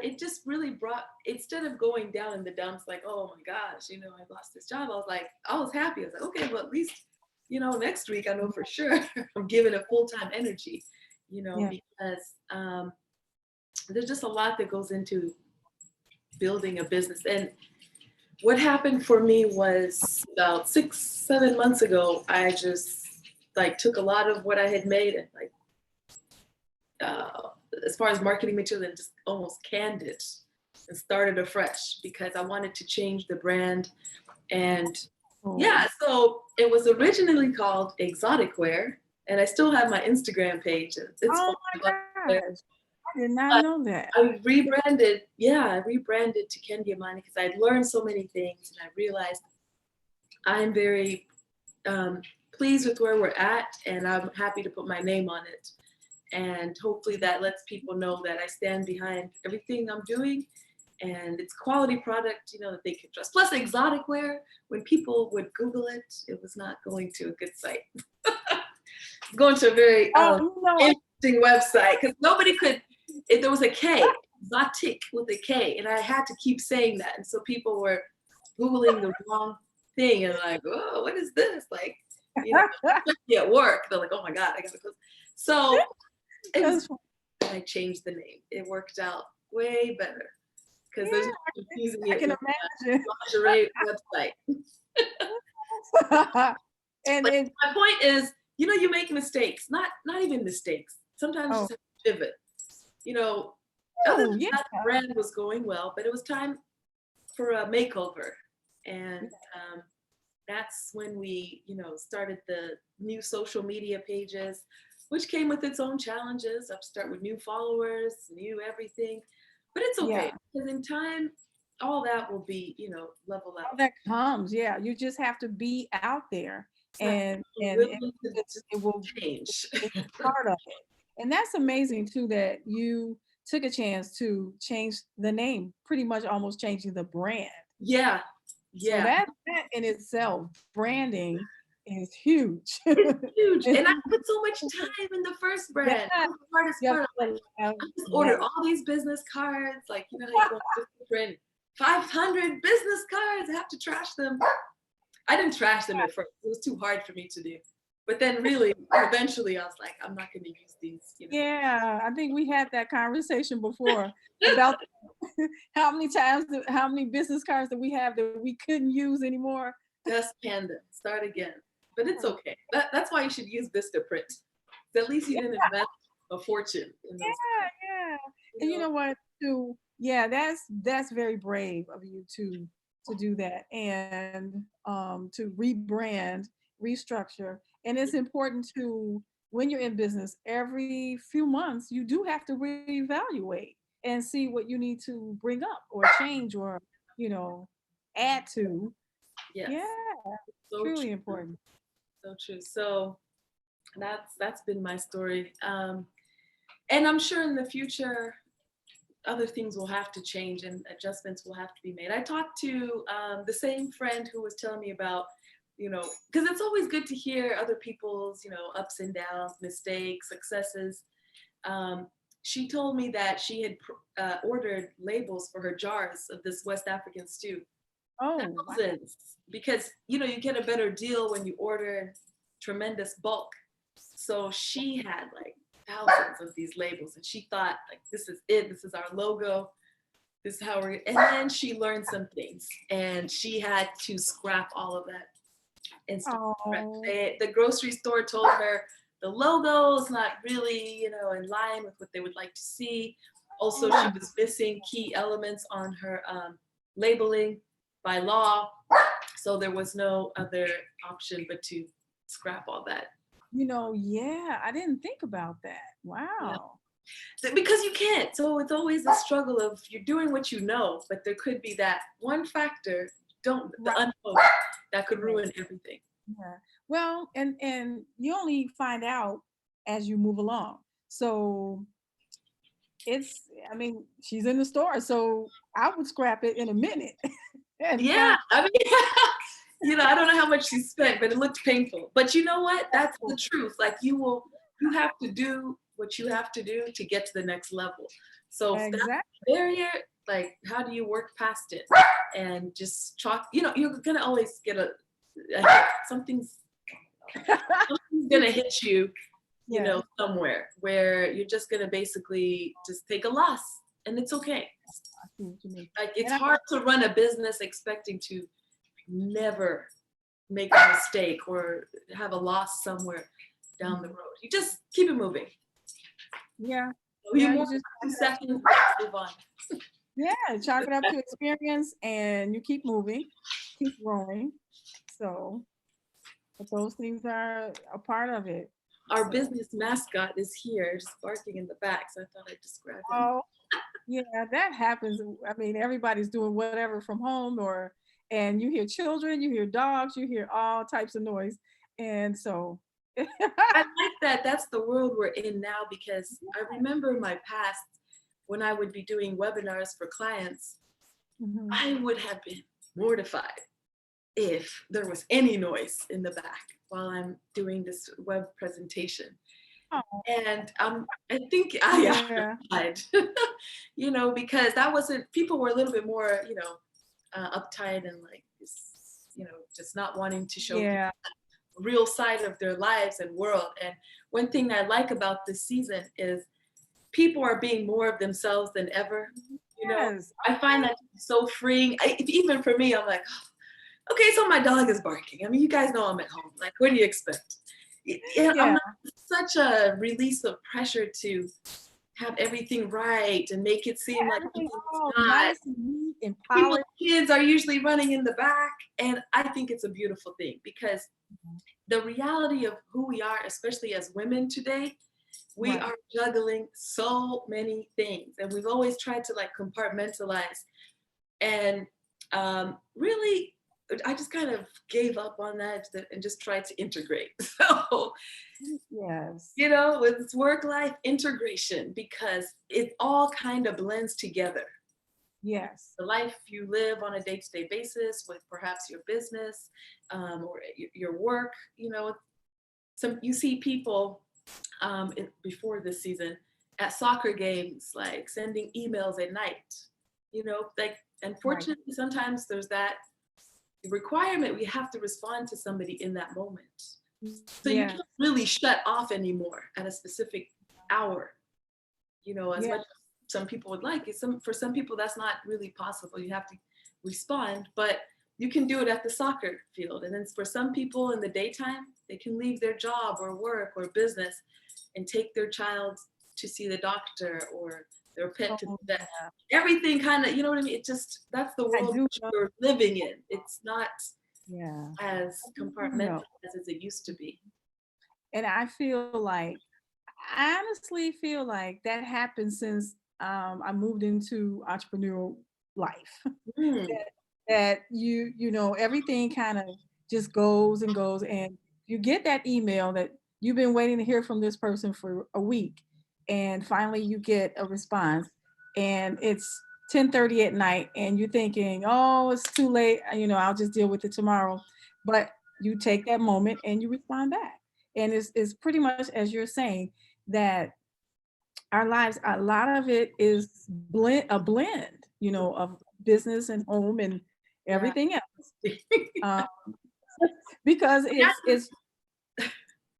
it just really brought, instead of going down in the dumps like, oh my gosh, I lost this job, I was happy. I was like, okay, well, at least next week I know for sure I'm giving it full-time energy, Yeah. because there's just a lot that goes into building a business. And what happened for me was about 6 7 months ago, I just like took a lot of what I had made and like uh, as far as marketing material, and just almost canned it and started afresh because I wanted to change the brand. And Oh, yeah, so it was originally called Exotic Wear, and I still have my Instagram page. It's oh called my Exotic Wear. gosh. I did not But know that. I rebranded, yeah, I rebranded to Kendi Amani because I'd learned so many things, and I realized I'm very pleased with where we're at, and I'm happy to put my name on it. And hopefully that lets people know that I stand behind everything I'm doing, and it's quality product, that they can trust. Plus exotic wear, when people would Google it, it was not going to a good site. Going to a very Oh, you know, interesting website because nobody could, if there was a K, exotic with a K, and I had to keep saying that. And so people were Googling the wrong thing and like, oh, what is this? Like, especially at work, they're like, oh my God, I gotta go. So it was, that's, I changed the name. It worked out way better because there's no yeah, confusing I it can with imagine. a lingerie website. And But it, my point is, you make mistakes, not even mistakes. Sometimes oh, just have to pivot. You know, Other than oh, yeah. that, the brand was going well, but it was time for a makeover, and that's when we, started the new social media pages, which came with its own challenges. Start with new followers, new everything, but it's Yeah. okay because in time, all that will be, level All out. that comes, yeah. You just have to be out there So I and really to it will change. it's part of it. And that's amazing too that you took a chance to change the name, pretty much almost changing the brand. Yeah, So yeah, that in itself, branding is huge. it's huge, It's and I put so much time in the first yeah, brand. That was the hardest you have part. to put a lot of I just that. ordered all these business cards, like how you go to print 500 business cards. I have to trash them. I didn't trash them at first. It was too hard for me to do. But then really, eventually I was like, I'm not going to use these, Yeah, I think we had that conversation before about how many times, how many business cards that we have that we couldn't use anymore. just hand them, start again. But it's okay. That's why you should use Vistaprint. At least you Yeah, didn't invest a fortune in those yeah, cards, yeah. you And you know? know what, too? Yeah, that's very brave of you to do that and to rebrand, restructure. And it's important to when you're in business, every few months you do have to reevaluate and see what you need to bring up or change or, you know, add to. Yes, Yeah, so truly true, important. so true. So that's been my story. And I'm sure in the future, other things will have to change and adjustments will have to be made. I talked to the same friend who was telling me about, because it's always good to hear other people's, ups and downs, mistakes, successes. Um, she told me that she had ordered labels for her jars of this West African stew, Oh, wow. thousands, because you get a better deal when you order tremendous bulk. So she had like thousands of these labels, and she thought like, this is it. This is our logo. This is how we're. And then she learned some things, and she had to scrap all of that and start fresh. Oh, The grocery store told her the logo is not really, in line with what they would like to see. Also, she oh, was missing key elements on her labeling by law, so there was no other option but to scrap all that. yeah, I didn't think about that. Yeah, Wow. because you can't. So it's always a struggle of you're doing what you know, but there could be that one factor, don't the Right, unknown, that could right. ruin everything. Yeah. Well, and you only find out as you move along. So it's, I mean, she's in the store, so I would scrap it in a minute and Yeah, not. I mean, I don't know how much she spent, but it looked painful. But you know what? That's the truth. Like you have to do what you have to do to get to the next level. So if that's Exactly. the barrier, like how do you work past it and just chalk? You're gonna always get a hit. Something's gonna hit you, Yes, somewhere where you're just gonna basically just take a loss, and it's okay. I see what you mean. Like it's And I, hard to run a business expecting to never make a mistake or have a loss somewhere down the mhm. road. You just keep it moving. Yeah, You yeah, more you just than chalk 2 it up seconds, move on. yeah, chalk it up to experience and you keep moving, keep growing. So, but those things are a part of it. Our So, business mascot is here, just barking in the back, so I thought I'd describe him. oh, yeah, that happens. I mean, everybody's doing whatever from home and you hear children, you hear dogs, you hear all types of noise. And so, I like that. That's the world we're in now because I remember my past when I would be doing webinars for clients, mhm. I would have been mortified if there was any noise in the back while I'm doing this web presentation. Oh, And I think I yeah, died, because that wasn't, people were a little bit more, uptight and like, just not wanting to show people yeah, the real side of their lives and world. And one thing I like about this season is people are being more of themselves than ever. yes, I find that so freeing. Even for me, I'm like, okay, so my dog is barking. I mean, you guys know I'm at home. Like, what do you expect? Yeah, I'm yeah, not such a release of pressure to have everything right and make it seem like everything it's all not. nice and neat and People's polished. kids are usually running in the back, and I think it's a beautiful thing because the reality of who we are, especially as women today, we Right, are juggling so many things, and we've always tried to like compartmentalize. And really, I just kind of gave up on that and just tried to integrate. So, yes, with work life integration, because it all kind of blends together. yes, The life you live on a day to day basis with perhaps your business or your work, you see people before this season at soccer games, like sending emails at night, like right, unfortunately sometimes there's that requirement we have to respond to somebody in that moment. So you Yeah. can't really shut off anymore at a specific hour, as Yeah. much as some people would like it. For some people, that's not really possible. You have to respond, but you can do it at the soccer field. And then for some people in the daytime, they can leave their job or work or business and take their child to see the doctor or their pet to the Oh, vet. yeah. Everything kind of, you know what I mean? It just, that's the I world do know. you're living in. It's not Yeah. as I do know. compartmentalized as it used to be. And I feel like, I honestly feel like that happened since I moved into entrepreneurial life. Mm, That everything kind of just goes and goes, and you get that email that you've been waiting to hear from this person for a week, and finally you get a response, and it's 10:30 at night, and you're thinking, oh, it's too late, I'll just deal with it tomorrow. But you take that moment and you respond back, and it's pretty much as you're saying, that our lives, a lot of it is a blend, of business and home and yeah. everything else. Um, because Yeah. it's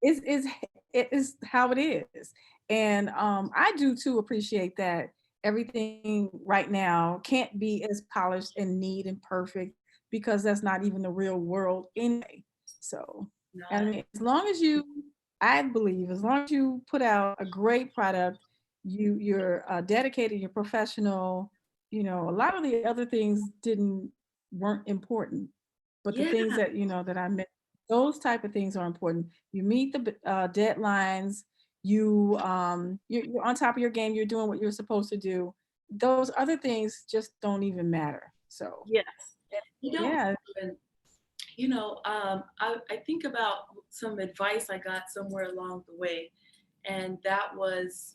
it is how it is. And I do too appreciate that everything right now can't be as polished and neat and perfect, because that's not even the real world anyway. So, I Not. mean, as long as you, I believe, as long as you put out a great product, you're dedicated, you're professional. A lot of the other things weren't important, but the Yeah. things that that I meant, those type of things are important. You meet the deadlines. You're on top of your game. You're doing what you're supposed to do. Those other things just don't even matter. So Yes. You don't yeah. even, I think about some advice I got somewhere along the way. And that was,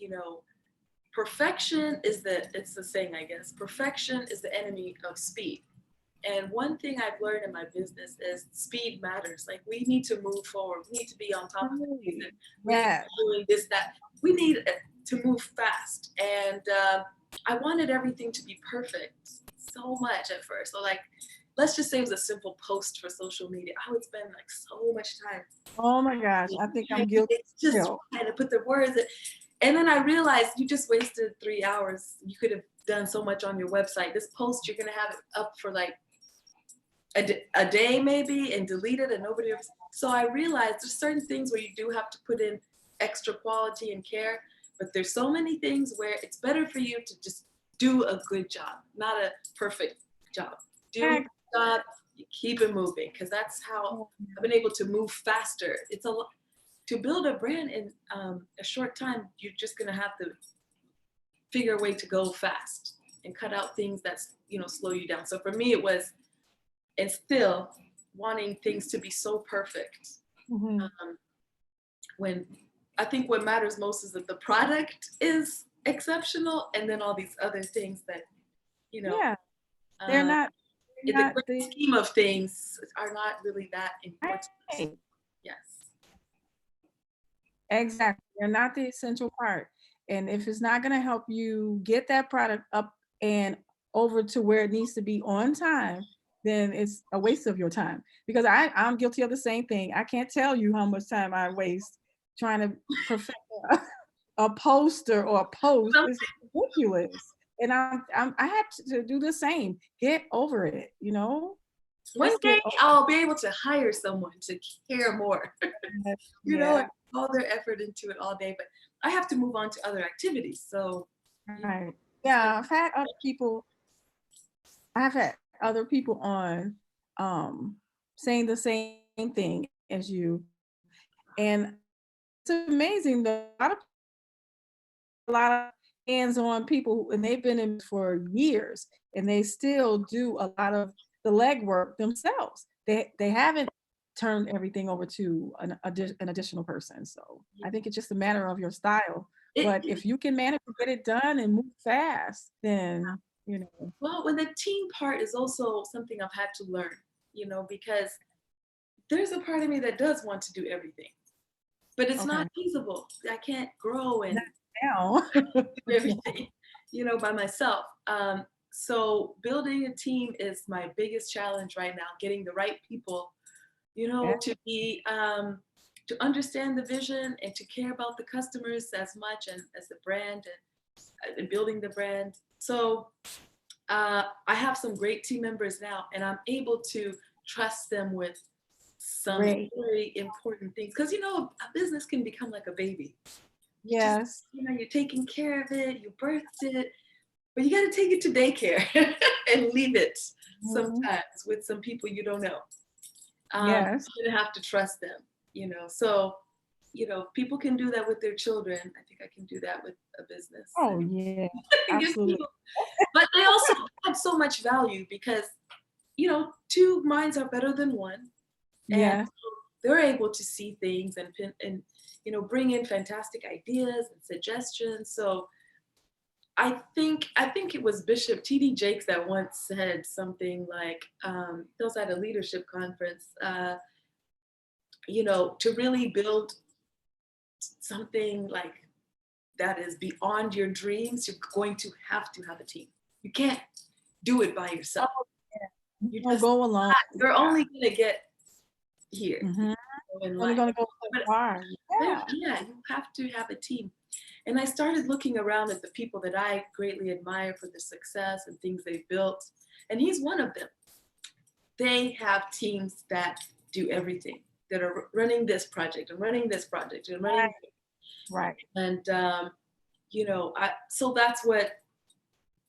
it's the saying, I guess, perfection is the enemy of speed. And one thing I've learned in my business is speed matters. Like we need to move forward. We need to be on top of things. Right. And we need to Yeah. be doing this, that. We need to move fast. And I wanted everything to be perfect so much at first. So like, let's just say it was a simple post for social media. I would spend like so much time. Oh my gosh, I think I'm guilty It's just still. trying to put the words in. And then I realized you just wasted 3 hours. You could have done so much on your website. This post, you're going to have it up for like a day maybe and delete it and nobody else. So I realized there's certain things where you do have to put in extra quality and care, but there's so many things where it's better for you to just do a good job, not a perfect job. Do a Heck, good job, you keep it moving, because that's how I've been able to move faster. It's a lot to build a brand in a short time. You're just gonna have to figure a way to go fast and cut out things that's slow you down. So for me, it was, and still wanting things to be so perfect. mhm. Um, when I think what matters most is that the product is exceptional, and then all these other things that you know Yeah, they're uh, not they're in the not great the scheme of things are not really that important. right. Yes. Exactly. They're not the essential part. And if it's not going to help you get that product up and over to where it needs to be on time, then it's a waste of your time. Because I'm guilty of the same thing. I can't tell you how much time I waste trying to perfect a poster or a post. So It's ridiculous. And I had to do the same. Get over it, one just day get over I'll be able to hire someone to care more, it. and Yeah, all their effort into it all day. But I have to move on to other activities. So, you right. it's like, Yeah, I've had other people on saying the same thing as you. And it's amazing that a lot of hands-on people, and they've been in for years, and they still do a lot of the legwork themselves. They haven't turned everything over to an additional person. So I think it's just a matter of your style. But it, if you can manage to get it done and move fast, then well, when the team part is also something I've had to learn, because there's a part of me that does want to do everything, but it's not okay. feasible. I can't grow and Not now. do everything, by myself. So building a team is my biggest challenge right now, getting the right people, Yeah. to be to understand the vision and to care about the customers as much and as the brand and building the brand. So I have some great team members now, and I'm able to trust them with some Great. very important things. Because a business can become like a baby. You just, Yes. you're taking care of it, you birthed it, but you got to take it to daycare and leave it Mhm. sometimes with some people you don't know. Yes. You're gonna have to trust them, So, people can do that with their children. I think I can do that with a business. Oh, yeah. Just Absolutely. people, but they also have so much value because, two minds are better than one, and Yes. they're able to see things and bring in fantastic ideas and suggestions. So I think it was Bishop T.D. Jakes that once said something like, he was at a leadership conference, to really build something like that is beyond your dreams, you're going to have a team. You can't do it by yourself. Oh, yeah. You You don't just go alone. you're Yeah. only gonna get here Mhm. in Only life. gonna go so But far. Yeah. yeah, you have to have a team. And I started looking around at the people that I greatly admire for their success and things they've built. And he's one of them. They have teams that do everything, that are running this project and running this project and running. Right. And, so that's what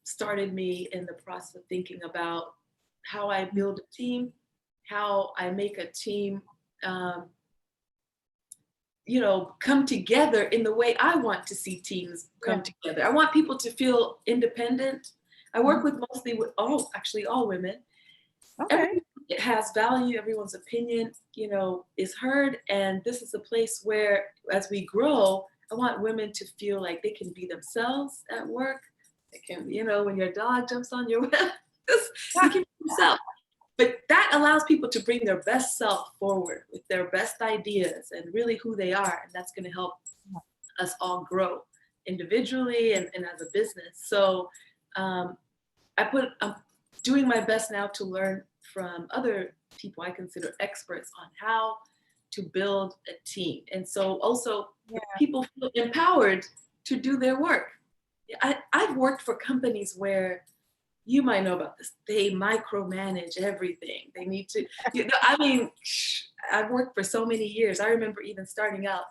started me in the process of thinking about how I build a team, how I make a team, um, come together in the way I want to see teams Yeah. come together. I want people to feel independent. I work Mhm. with mostly with all women. Okay. Everyone has value, everyone's opinion, is heard. And this is a place where, as we grow, I want women to feel like they can be themselves at work. They can, when your dog jumps on your web, you can be yourself. But that allows people to bring their best self forward with their best ideas and really who they are. And that's going to help us all grow individually and as a business. So um, I'm doing my best now to learn from other people I consider experts on how to build a team. And so also Yeah. people feel empowered to do their work. I've worked for companies where you might know about this. They micromanage everything. They need to, I've worked for so many years. I remember even starting out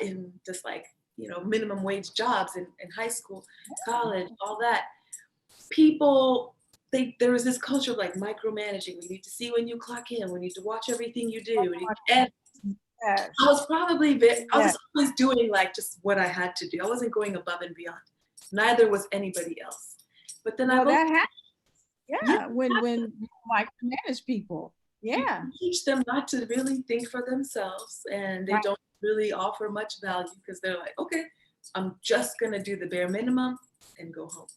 in just like, minimum wage jobs in high school, college, all that. People, there was this culture of like micromanaging. We need to see when you clock in. We need to watch everything you do. And Yes. I Yes. was always doing like just what I had to do. I wasn't going above and beyond. Neither was anybody else. But then Well, I've also, that happens. yeah, Yeah. When you micromanage people. you Yeah. teach them not to really think for themselves, and they Right. don't really offer much value because they're like, okay, I'm just gonna do the bare minimum and go home.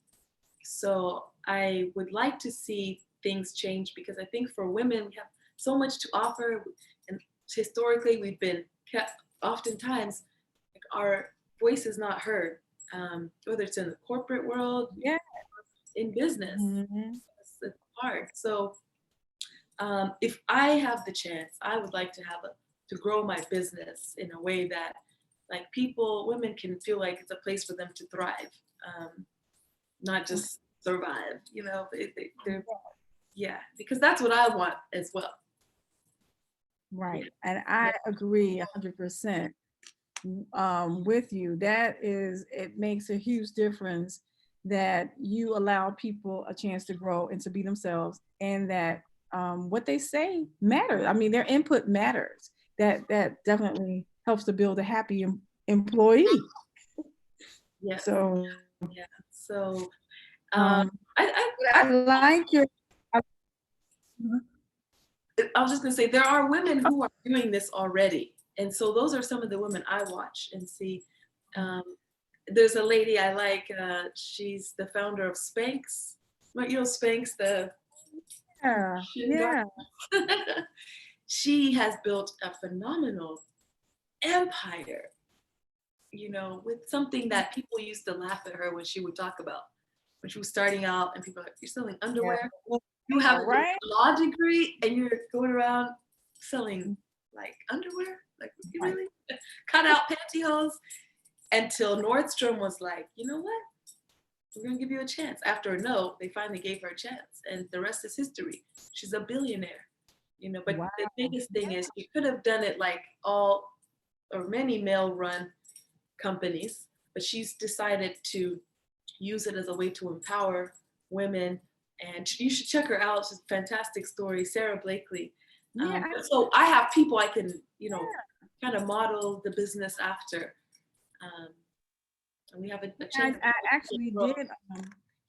So I would like to see things change because I think for women we have so much to offer, and historically we've been kept oftentimes like our voice is not heard, whether it's in the corporate world, Yeah. in business. Mhm. It's hard. So if I have the chance, I would like to grow my business in a way that like women can feel like it's a place for them to thrive, not just survive. They're yeah, because that's what I want as well. Yeah, Right. And I agree 100% with you. It makes a huge difference that you allow people a chance to grow and to be themselves, and that what they say matters. I mean, their input matters. That definitely helps to build a happy employee. yes, So yeah. So um, I I like your. I was just gonna say there are women who are doing this already, and so those are some of the women I watch and see. Um, there's a lady I like. She's the founder of Spanx. Spanx, the Yeah, shin guard. yeah. She has built a phenomenal empire. With something that people used to laugh at her when she would talk about when she was starting out, and people are like, "You're selling Yeah. underwear? You have a Right? law degree, and you're going around selling like underwear, like you Right. really cut out pantyhose, until Nordstrom was like, you know what? We're gonna give you a chance. After a no, they finally gave her a chance, and the rest is history. She's a billionaire, you know. But Wow. the biggest thing is she could have done it like all or many male-run companies, but she's decided to use it as a way to empower women. And you should check her out. She's a fantastic story, Sarah Blakely. Yeah. So I have people I can, you know, kind of model the business after. Um, and we have a chance. I actually did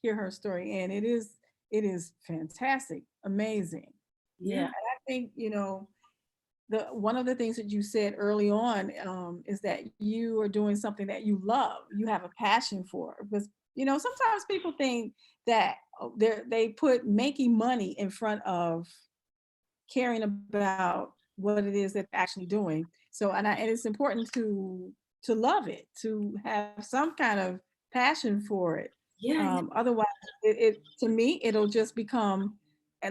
hear her story, and it is fantastic, amazing. Yeah, and Yeah, I think the one of the things that you said early on is that you are doing something that you love, you have a passion for. Because sometimes people think that they put making money in front of caring about what it is that they're actually doing. So, and it's important to love it, to have some kind of passion for it. yeah, yeah, Otherwise, it to me it'll just become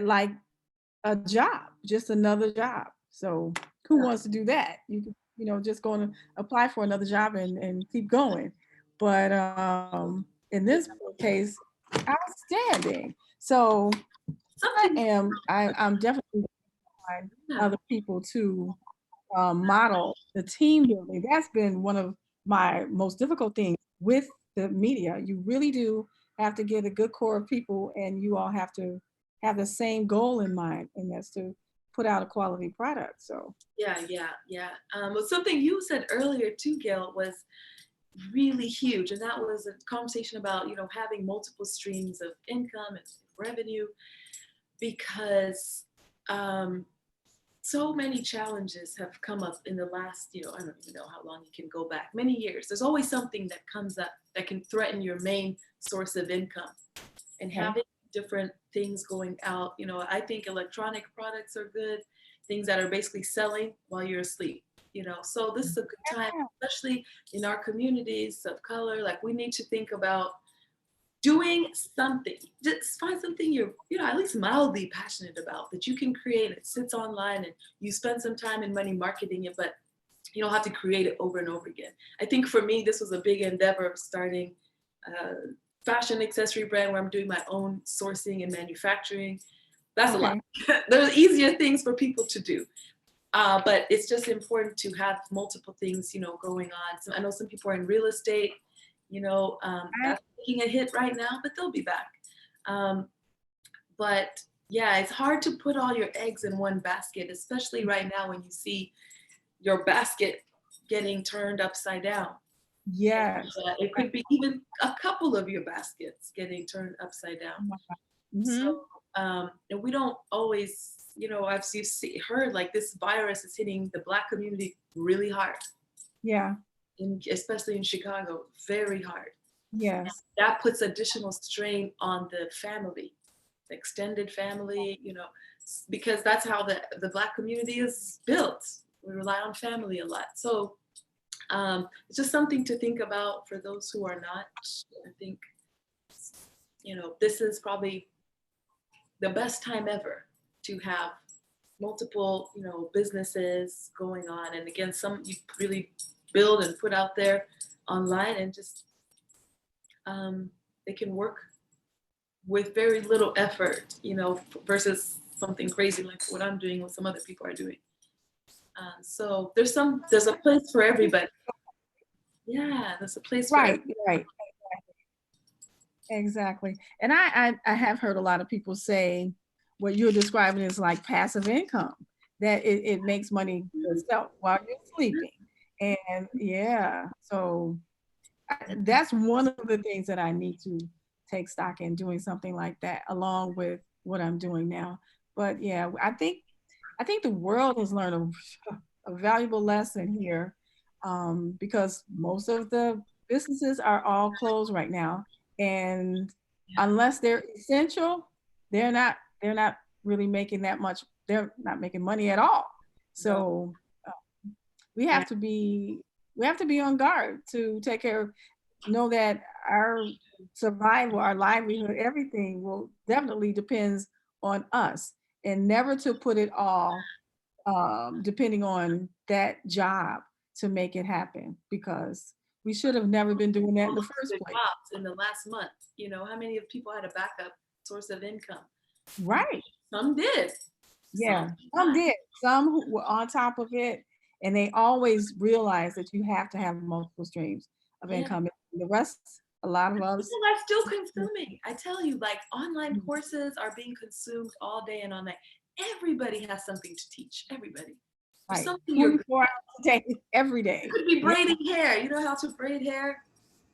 like a job, just another job. So, who yeah, wants to do that? You can, just going to apply for another job and keep going. But in yeah. this case, outstanding. So Something, I'm definitely find yeah, other people to model the team building. That's been one of my most difficult things with the media. You really do have to get a good core of people, and you all have to have the same goal in mind, and that's to put out a quality product. So, yeah, yeah, yeah. But something you said earlier too, Gail, was really huge, and that was a conversation about having multiple streams of income and revenue, because um, so many challenges have come up in the last, I don't even know how long you can go back, many years. There's always something that comes up that can threaten your main source of income. And okay. having different things going out, I think electronic products are good, things that are basically selling while you're asleep. So this is a good time, especially in our communities of color. Like, we need to think about doing something. Just find something you're at least mildly passionate about, that you can create. It sits online and you spend some time and money marketing it, but you don't have to create it over and over again. I think for me, this was a big endeavor of starting a fashion accessory brand where I'm doing my own sourcing and manufacturing. That's a lot. Okay. There's easier things for people to do. But it's just important to have multiple things, going on. So I know some people are in real estate, I, that's taking a hit right now, but they'll be back. Um, but yeah, it's hard to put all your eggs in one basket, especially right now when you see your basket getting turned upside down. And yes. it could be even a couple of your baskets getting turned upside down. So, Mm-hmm. and we don't always, I've heard like this virus is hitting the Black community really hard, Yeah. especially in Chicago, very hard. Yes. That puts additional strain on the family, the extended family, because that's how the Black community is built. We rely on family a lot. So it's just something to think about for those who are not. I think, this is probably the best time ever to have multiple, businesses going on. And again, some you really build and put out there online, and just they can work with very little effort, versus something crazy like what I'm doing, what some other people are doing. So there's a place for everybody. Yeah, there's a place for everybody. Right. Right. Exactly. And I have heard a lot of people say what you're describing is like passive income, that it makes money itself while you're sleeping. And yeah, so that's one of the things that I need to take stock in, doing something like that along with what I'm doing now. But yeah, I think the world has learned a valuable lesson here, because most of the businesses are all closed right now, and unless they're essential, they're not really making that much. They're not making money at all. No, So we have to be we have to be on guard to take care of, know that our survival, our livelihood, everything will definitely depends on us, and never to put it all depending on that job to make it happen, because we should have never been doing that in the first The place. jobs in the last month, how many of people had a backup source of income? Right. Some did. Yeah. Some did Some not. did. Some who were on top of it, and they always realize that you have to have multiple streams of Yeah. income. The rest, a lot of us. People are still consuming. I tell you, like online courses are being consumed all day and all night. Everybody has something to teach. Everybody. There's Right. something you're good 24 hours at. a day, every You day. could be Yeah. braiding hair. You know how to braid hair?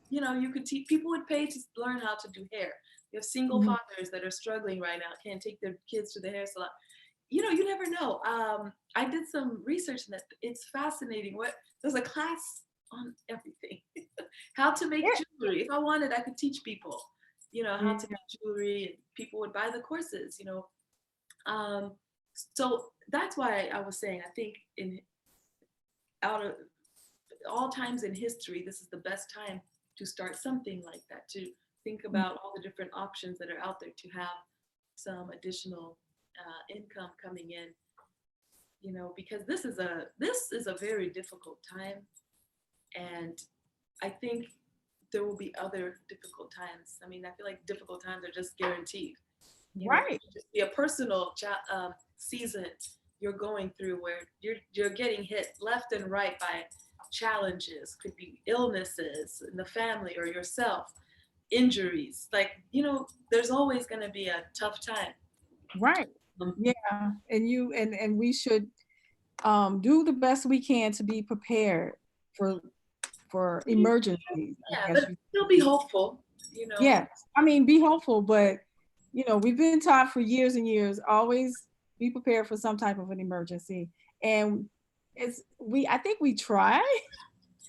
You could teach, people would pay to learn how to do hair. You have single Mhm. fathers that are struggling right now, can't take their kids to the hair salon. You never know. I did some research and that it's fascinating. There's a class on everything. How to make Yeah. jewelry. If I wanted, I could teach people, how to Yeah. make jewelry, and people would buy the courses. Um, so that's why I was saying, I think in out of all times in history, this is the best time to start something like that, to think about all the different options that are out there to have some additional income coming in, because this is a very difficult time, and I think there will be other difficult times. I mean, I feel like difficult times are just guaranteed. Right. It could just be a personal season you're going through where you're getting hit left and right by challenges. Could be illnesses in the family or yourself, injuries. Like there's always going to be a tough time. Right. Um, Yeah. And we should do the best we can to be prepared for emergencies, I yeah, guess but you still could be say. hopeful. Yes. I mean, be hopeful, but we've been taught for years and years, always be prepared for some type of an emergency. And I think we try.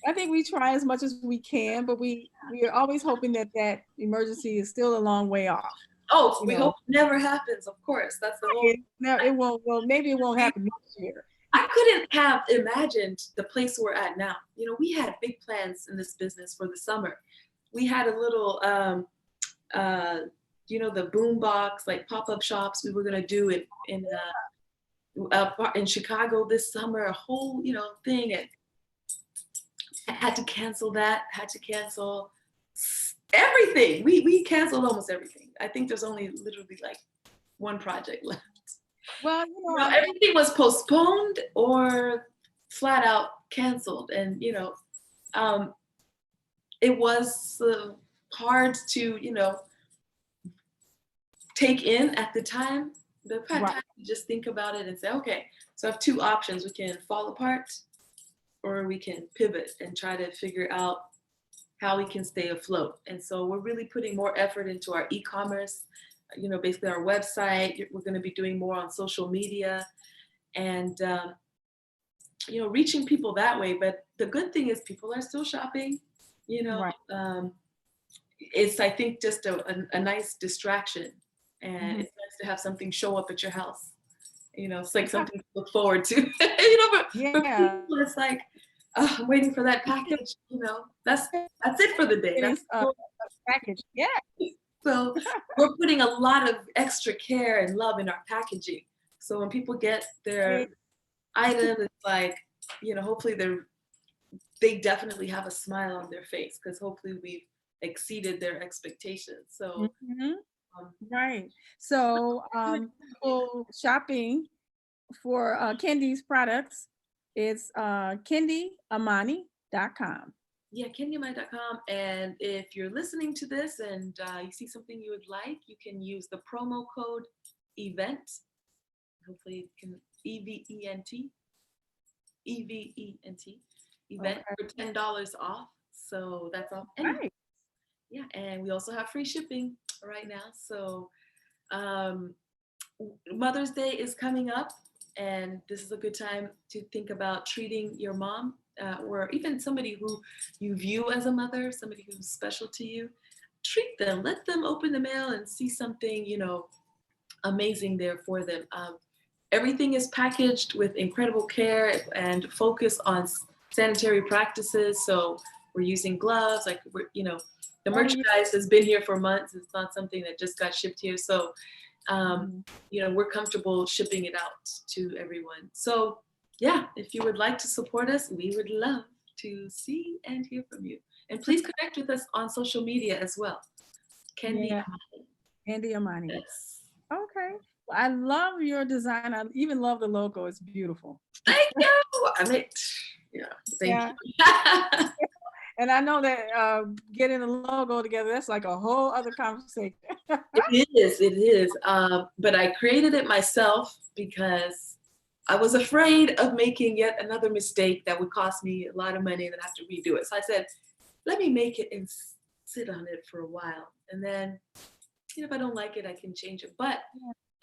I think we try as much as we can, but we are always hoping that that emergency is still a long way off. Oh, You we know, hope it never happens. Of course, that's the whole. no, it won't. Well, maybe it won't happen next year. I couldn't have imagined the place we're at now. We had big plans in this business for the summer. We had a little, the boom box, like pop-up shops we were gonna do in Chicago this summer, a whole, thing. And I had to cancel that, had to cancel everything. We canceled almost everything. I think there's only literally like one project left. Well, Everything was postponed or flat out canceled. And, um, it was hard to, take in at the time. But I've had right. time to just think about it and say, okay, so I have two options. We can fall apart or we can pivot and try to figure out how we can stay afloat. And so we're really putting more effort into our e-commerce, basically our website. We're going to be doing more on social media and, reaching people that way. But the good thing is people are still shopping, you know. Right. It's, I think, just a nice distraction. And Mhm. it's nice to have something show up at your house. It's like Yeah. something to look forward to. For Yeah. people, it's like, oh, I'm waiting for that package. That's it for the day. Getting That's a package. Yeah. so we're putting a lot of extra care and love in our packaging. So when people get their item, it's like, hopefully they definitely have a smile on their face because hopefully we've exceeded their expectations. So Mhm. um, Right. So, people shopping for Kendi's products, it's kendiamani.com. yeah, kenyamai.com. And if you're listening to this and you see something you would like, you can use the promo code EVENT. Hopefully, it can EVENT, EVENT, event Okay. for $10 off. So that's off. And Right. yeah, and we also have free shipping right now. So um, Mother's Day is coming up, and this is a good time to think about treating your mom or even somebody who you view as a mother, somebody who's special to you. Treat them, let them open the mail and see something, amazing there for them. Everything is packaged with incredible care and focus on sanitary practices. So we're using gloves, the Oh, yeah. merchandise has been here for months. It's not something that just got shipped here. So You know, we're comfortable shipping it out to everyone. So yeah, if you would like to support us, we would love to see and hear from you. And please connect with us on social media as well. Kendi Yeah, Amani. Andy Amani. Yes. Okay. Well, I love your design. I even love the logo. It's beautiful. Thank you. I mean, yeah, thank Yeah. you. And I know that getting the logo together, that's like a whole other conversation. It is, it is. But I created it myself because I was afraid of making yet another mistake that would cost me a lot of money and then have to redo it. So I said, let me make it and sit on it for a while. And then, you know, if I don't like it, I can change it. But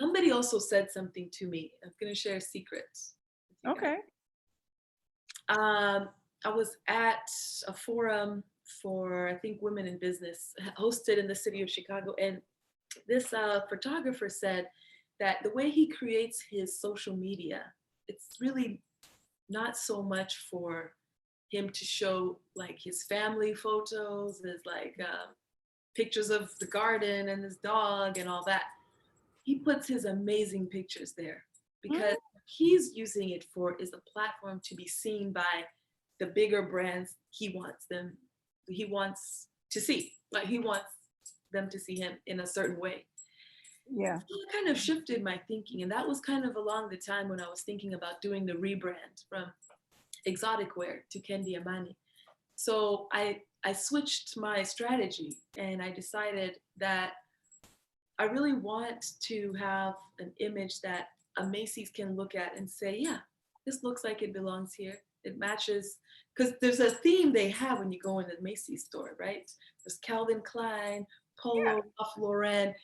somebody also said something to me. I'm going to share a secret with you guys. Okay. I was at a forum for, I think, women in business hosted in the city of Chicago. And this photographer said that the way he creates his social media, it's really not so much for him to show like his family photos, his like pictures of the garden and his dog and all that. He puts his amazing pictures there because what he's using it for is a platform to be seen by the bigger brands he wants to see. Like he wants them to see him in a certain way. Yeah. So it kind of shifted my thinking. And that was kind of along the time when I was thinking about doing the rebrand from exotic wear to Kendi Amani. So I switched my strategy and I decided that I really want to have an image that a Macy's can look at and say, yeah, this looks like it belongs here. It matches, because there's a theme they have when you go in the Macy's store, right? There's Calvin Klein, Polo, Ralph Lauren,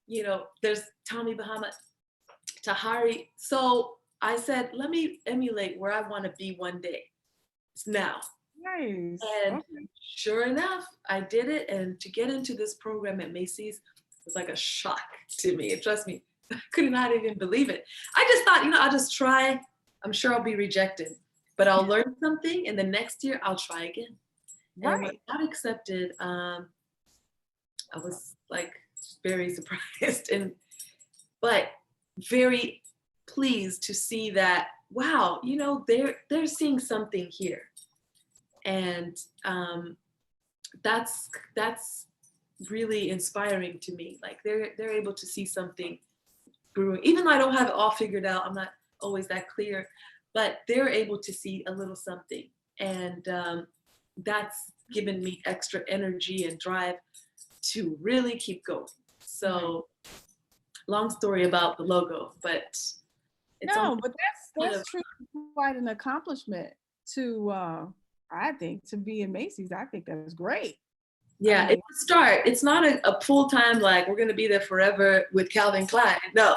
you know, there's Tommy Bahama, Tahari. So I said, let me emulate where I want to be one day. It's now. Nice. And Okay. sure enough, I did it. And to get into this program at Macy's was like a shock to me. And trust me, I could not even believe it. I just thought, you know, I'll just try. I'm sure I'll be rejected, but I'll learn something. And the next year I'll try again. And when Right. I got accepted, I was like very surprised and but very pleased to see that wow, you know, they're seeing something here, and that's really inspiring to me. Like they're able to see something brewing, even though I don't have it all figured out. I'm not always that clear, but they're able to see a little something, and that's given me extra energy and drive to really keep going. So long story about the logo, but it's No, only but kind of that's truly quite an accomplishment to I think to be in Macy's. I think that's great. I yeah, mean, it's a start. It's not a full time like we're gonna be there forever with Calvin Klein. No,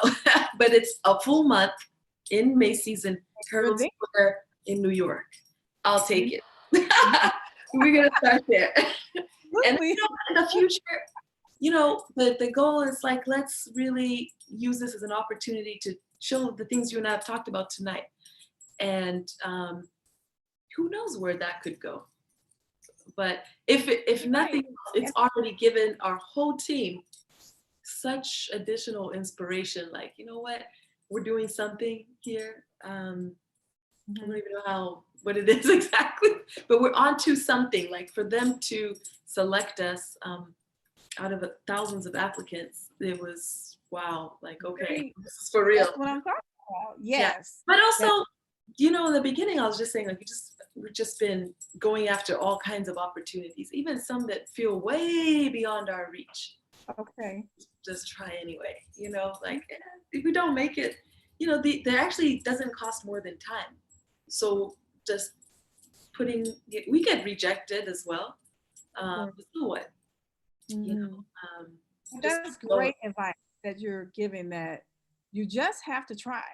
but it's a full month in Macy's in good Herald thing. Square in New York. I'll take it. Mhm. We're gonna start there. And Absolutely. you know, in the future, you know, the goal is like let's really use this as an opportunity to show the things you and I have talked about tonight. And who knows where that could go. But if Right. nothing else, it's already given our whole team such additional inspiration. Like, you know what, we're doing something here. I don't Mhm. even know what it is exactly, but we're onto something. Like for them to select us out of thousands of applicants, it was wow. Like okay, Very- this is for real. That's what I'm talking about. Yeah, Yes. but That, also, you know, in the beginning, I was just saying, like, we've just been going after all kinds of opportunities, even some that feel way beyond our reach. okay. Just try anyway, you know, like if we don't make it, you know, there actually doesn't cost more than time. So just we get rejected as well. Of course. But so what, you know, Mhm. just That's keep going. great advice that you're giving, that you just have to try.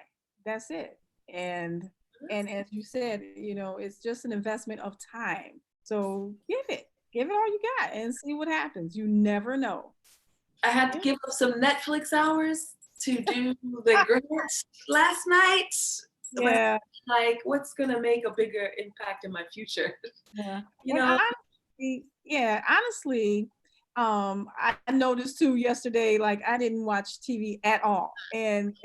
That's it. And as you said, it's just an investment of time. So give it all you got and see what happens. You never know. I had to Yeah. give up some Netflix hours to do the grant last night. But Yeah. like, what's gonna make a bigger impact in my future? Yeah. You And know? honestly, yeah, honestly, I noticed too yesterday, like I didn't watch TV at all. And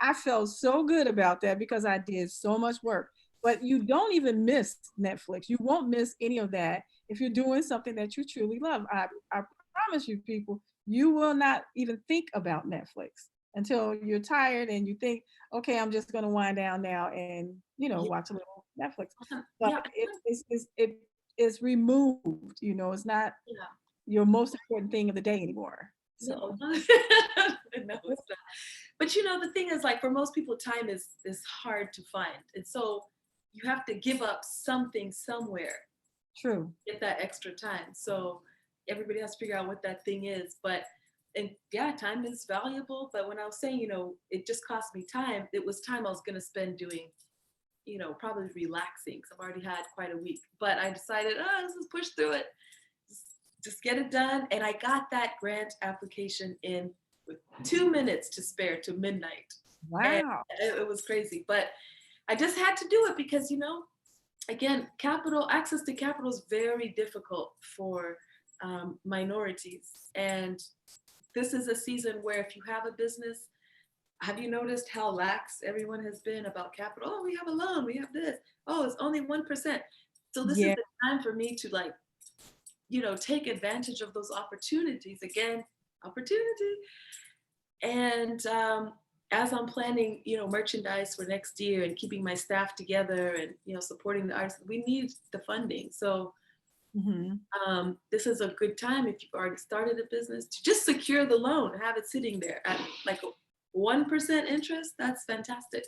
I felt so good about that because I did so much work. But you don't even miss Netflix. You won't miss any of that if you're doing something that you truly love. I promise you, people, you will not even think about Netflix until you're tired and you think, okay, I'm just going to wind down now and, Yeah. watch a little Netflix. But Yeah. it's removed, it's not Yeah. your most important thing of the day anymore. No, So no, it's not. But the thing is, like, for most people, time is hard to find, and so you have to give up something somewhere true. to get that extra time. So everybody has to figure out what that thing is. But and yeah, time is valuable. But when I was saying, it just cost me time, it was time I was going to spend doing, probably relaxing. Because I've already had quite a week. But I decided, let's just push through it, just get it done. And I got that grant application in with 2 minutes to spare to midnight. And Wow. it was crazy. But I just had to do it because, again, access to capital is very difficult for minorities. And this is a season where if you have a business, have you noticed how lax everyone has been about capital? Oh, we have a loan, we have this. Oh, it's only 1%. So this is Yeah. the time for me to take advantage of those opportunities. Again, opportunity. And as I'm planning, merchandise for next year and keeping my staff together and, supporting the artists, we need the funding. So Hmm. this is a good time if you've already started a business to just secure the loan, have it sitting there at like 1% interest. That's fantastic.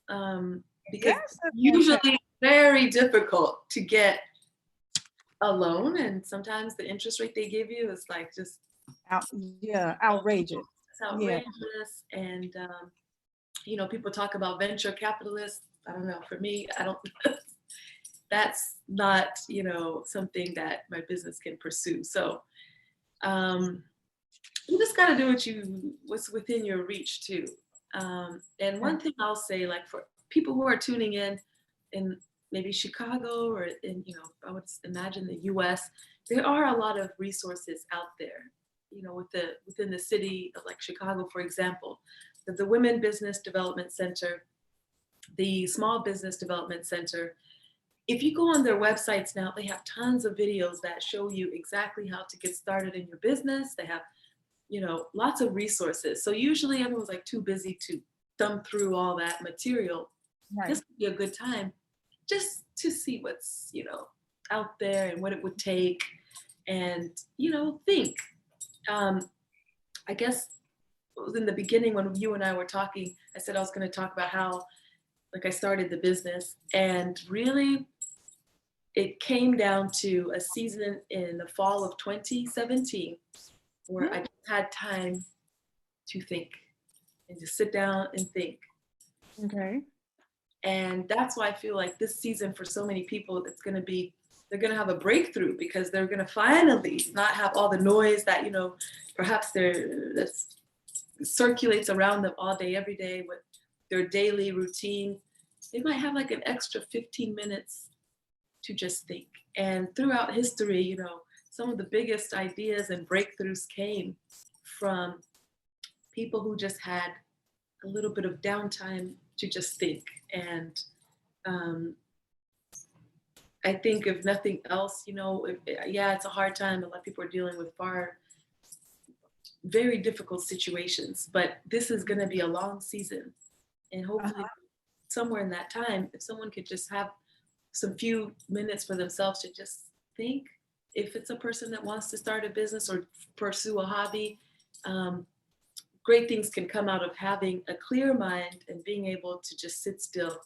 Because Yes, that's fantastic. usually very difficult to get a loan, and sometimes the interest rate they give you is like just Yeah, outrageous. it's Yeah. outrageous. And people talk about venture capitalists. I don't know. For me, I don't. That's not something that my business can pursue. So um, you just got to do what's within your reach too. And one thing I'll say, like for people who are tuning in maybe Chicago or in I would imagine the U.S., there are a lot of resources out there. Within the city of like Chicago, for example, the Women Business Development Center, the Small Business Development Center. If you go on their websites now, they have tons of videos that show you exactly how to get started in your business. They have lots of resources. So usually everyone's like too busy to thumb through all that material. Right. This would be a good time just to see what's, out there and what it would take and, think. Um, I guess in the beginning when you and I were talking, I said I was going to talk about how like I started the business, and really it came down to a season in the fall of 2017 where I just had time to think and just sit down and think. Okay. And that's why I feel like this season for so many people, they're going to have a breakthrough because they're going to finally not have all the noise that, perhaps that circulates around them all day, every day with their daily routine. They might have like an extra 15 minutes to just think. And throughout history, some of the biggest ideas and breakthroughs came from people who just had a little bit of downtime to just think. And um, I think if nothing else, yeah, it's a hard time. A lot of people are dealing with very difficult situations, but this is going to be a long season. And hopefully, somewhere in that time, if someone could just have some few minutes for themselves to just think, if it's a person that wants to start a business or pursue a hobby, um, great things can come out of having a clear mind and being able to just sit still.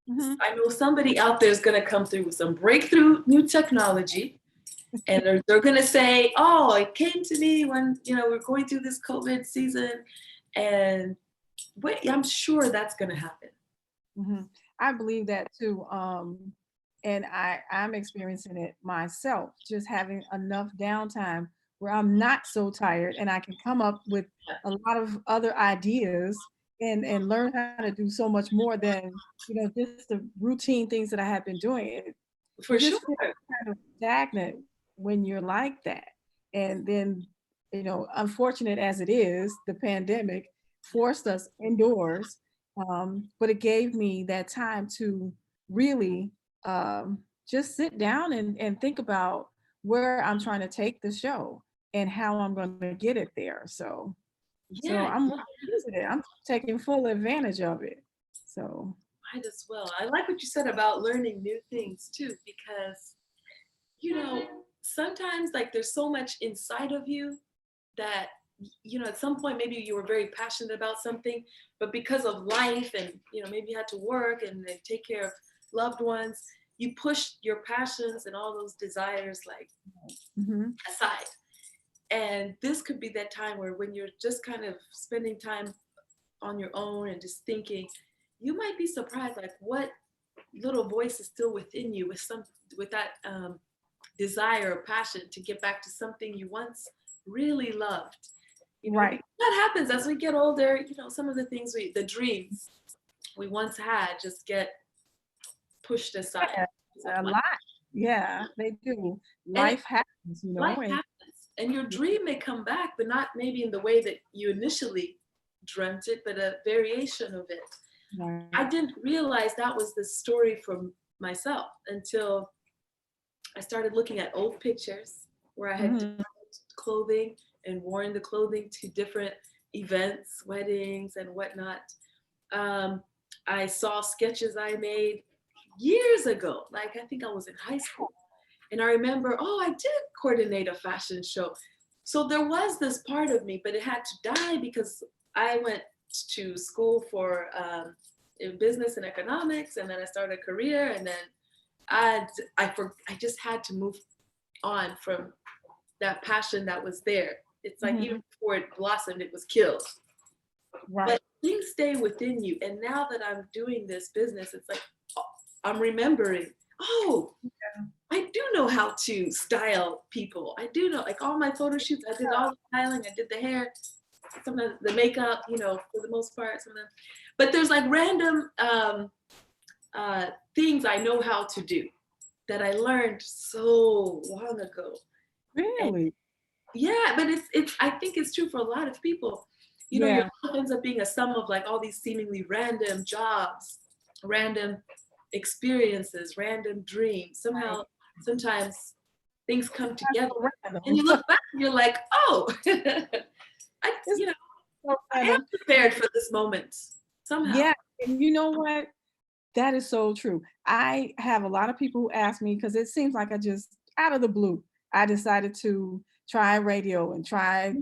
Hmm. I know somebody out there is going to come through with some breakthrough new technology, and they're going to say, oh, it came to me when we're going through this COVID season, and I'm sure that's going to happen. Hmm. I believe that too. And I'm experiencing it myself, just having enough downtime where I'm not so tired and I can come up with a lot of other ideas and learn how to do so much more than, just the routine things that I have been doing. It For sure. just feels kind of stagnant when you're like that. And then, unfortunate as it is, the pandemic forced us indoors, but it gave me that time to really just sit down and think about where I'm trying to take the show and how I'm going to get it there. So Yeah, I'm using it. I'm taking full advantage of it. So might as well. I like what you said about learning new things too, because sometimes like there's so much inside of you that at some point maybe you were very passionate about something, but because of life and maybe you had to work and then take care of loved ones, you pushed your passions and all those desires like mhm. aside. And this could be that time where when you're just kind of spending time on your own and just thinking, you might be surprised like what little voice is still within you with that desire or passion to get back to something you once really loved. Right. That happens as we get older. Some of the things the dreams we once had just get pushed aside. A lot. Yeah, they do. And Life happens, life and happens. And your dream may come back, but not maybe in the way that you initially dreamt it, but a variation of it. right. I didn't realize that was the story for myself until I started looking at old pictures where I had Mhm. designed clothing and worn the clothing to different events, weddings, and whatnot. Um, I saw sketches I made years ago. Like I think I was in high school. And I remember, oh, I did coordinate a fashion show. So there was this part of me, but it had to die because I went to school for in business and economics, and then I started a career, and then I just had to move on from that passion that was there. It's like Mhm. even before it blossomed, it was killed. Right. But things stay within you. And now that I'm doing this business, it's like I'm remembering, oh, I do know how to style people. I do know, like all my photo shoots, I did all the styling, I did the hair, some of the makeup, for the most part, some of them. But there's like random things I know how to do that I learned so long ago. And Really? yeah, but it's I think it's true for a lot of people. Your Yeah. life ends up being a sum of like all these seemingly random jobs, random experiences, random dreams. Right. Somehow, sometimes things come That's together, so and random. you look back and you're like, oh, I It's you know so I am random. prepared for this moment somehow. Yeah, and you know what? That is so true. I have a lot of people who ask me because it seems like I just out of the blue, I decided to try radio and try,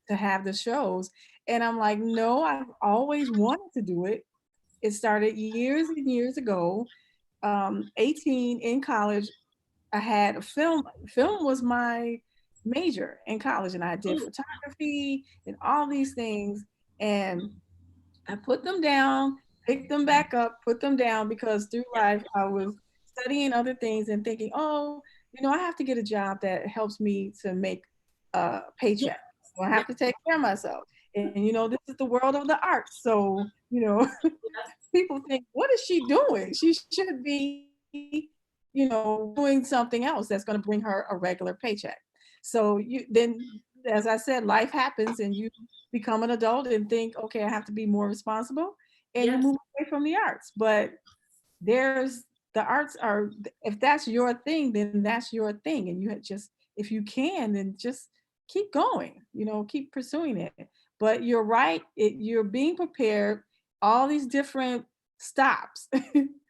to have the shows. And I'm like, no, I've always wanted to do it. It started years and years ago. 18 in college, I had a film. Film was my major in college, and I did Oh, photography and all these things. And I put them down, picked them back up, put them down because through yeah, life I was studying other things and thinking, oh, I have to get a job that helps me to make a yeah, paycheck. So I yeah, have to take care of myself. And this is the world of the arts. So, people think, what is she doing? She should be, doing something else that's going to bring her a regular paycheck. So as I said, life happens and you become an adult and think, okay, I have to be more responsible, and you yes, move away from the arts. But there's the arts are, if that's your thing, then that's your thing, and just, if you can, then just keep going, keep pursuing it. But you're right, you're being prepared. All these different stops,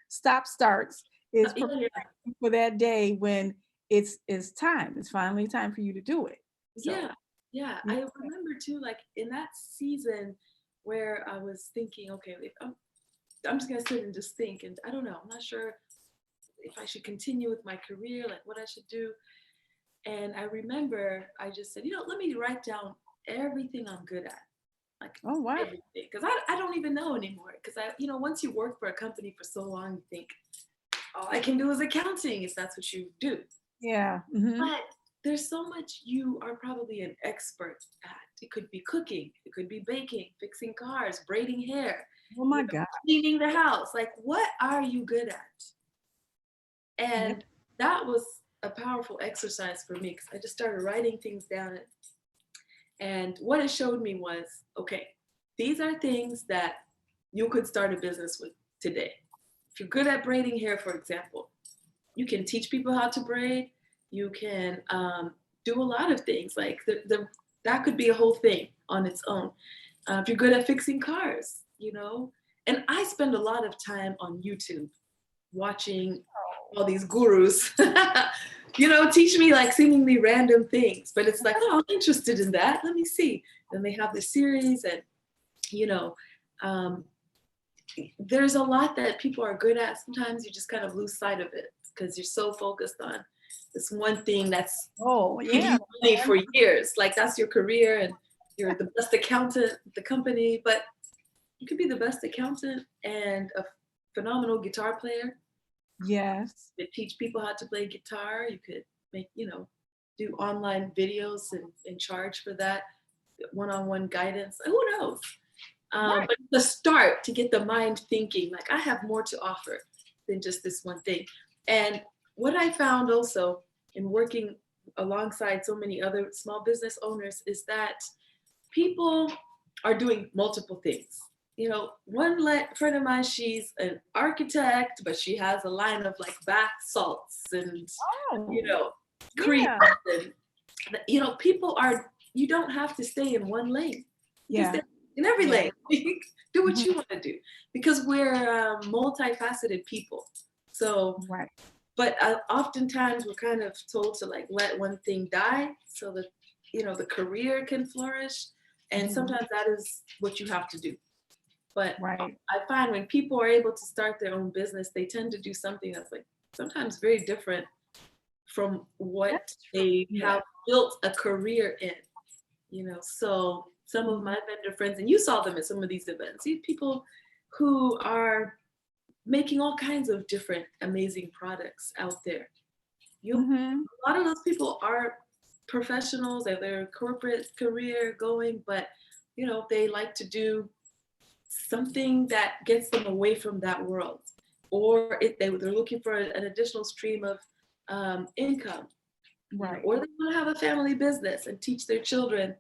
stop starts is yeah, preparing yeah. you for that day when it's time. It's finally time for you to do it. Yeah, So yeah. yeah. I remember too, like in that season where I was thinking, okay, if I'm just gonna sit and just think, and I don't know, I'm not sure if I should continue with my career, like what I should do. And I remember I just said, let me write down everything I'm good at, like Oh wow. everything, because I don't even know anymore. Because once you work for a company for so long, you think all I can do is accounting if that's what you do. Yeah. Hmm. But there's so much you are probably an expert at. It could be cooking, it could be baking, fixing cars, braiding hair, Oh my God. cleaning the house. Like, what are you good at? Yep. And that was a powerful exercise for me because I just started writing things down. And what it showed me was, okay, these are things that you could start a business with today. If you're good at braiding hair, for example, you can teach people how to braid. You can do a lot of things. Like that could be a whole thing on its own. If you're good at fixing cars, you know. And I spend a lot of time on YouTube watching all these gurus, you know, teach me like seemingly random things. But it's like, oh, I'm interested in that. Let me see. And they have the series, and you know, um, there's a lot that people are good at. Sometimes you just kind of lose sight of it because you're so focused on this one thing that's Oh, giving yeah. you money for years. Like that's your career, and you're the best accountant at the company. But you could be the best accountant and a phenomenal guitar player. Yes. You could teach people how to play guitar. You could make, you know, do online videos and charge for that one-on-one guidance. Who knows? Right. But the start to get the mind thinking, like I have more to offer than just this one thing. And what I found also in working alongside so many other small business owners is that people are doing multiple things. You know, one friend of mine, she's an architect, but she has a line of like bath salts and, you Oh, know, creams. yeah. And, you know, people are, you don't have to stay in one lane. You can Yeah. stay in every Yeah. lane. Do what Mhm. you want to do because we're multifaceted people. So, Right. but oftentimes we're kind of told to like let one thing die so that, you know, the career can flourish. And Mhm. sometimes that is what you have to do. But Right. I find when people are able to start their own business, they tend to do something that's like sometimes very different from what That's true. they Yeah. have built a career in, you know. So some of Mhm. my vendor friends, and you saw them at some of these events, these people who are making all kinds of different amazing products out there. You Mhm. A lot of those people are professionals at their corporate career going, but you know, they like to do something that gets them away from that world, or if they're looking for an additional stream of income, you know, Right. or they want to have a family business and teach their children,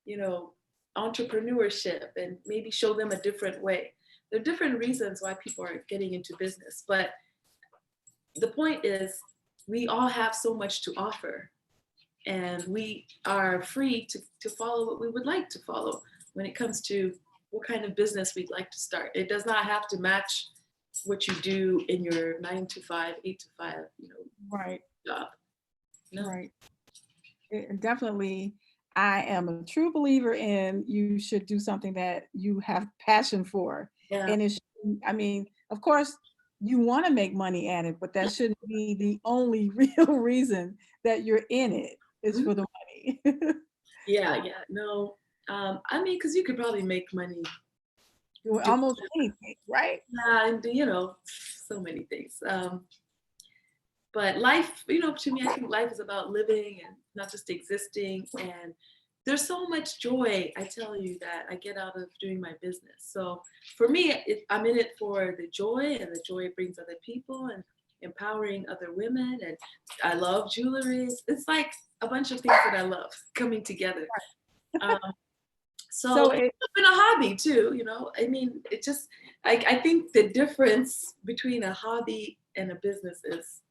you know, entrepreneurship and maybe show them a different way. There are different reasons why people are getting into business, but the point is we all have so much to offer, and we are free to follow what we would like to follow when it comes to what kind of business we'd like to start. It does not have to match what you do in your 9 to 5, 8 to 5, you know, Right. job. No. Right. Definitely, I am a true believer in you should do something that you have passion for. Yeah. And I mean, of course, you want to make money at it, but that shouldn't be the only real reason that you're in it is Mhm. for the money. Yeah, yeah. No. I mean, because you could probably make money Doing doing, almost anything, right? yeah, and you know, so many things. But life, you know, to me, I think life is about living and not just existing. And there's so much joy, I tell you, that I get out of doing my business. So for me, I'm in it for the joy, and the joy it brings other people and empowering other women. And I love jewelry. It's like a bunch of things that I love coming together. Um, so So it's it, been a hobby too, you know. I mean, it just, I think the difference between a hobby and a business is,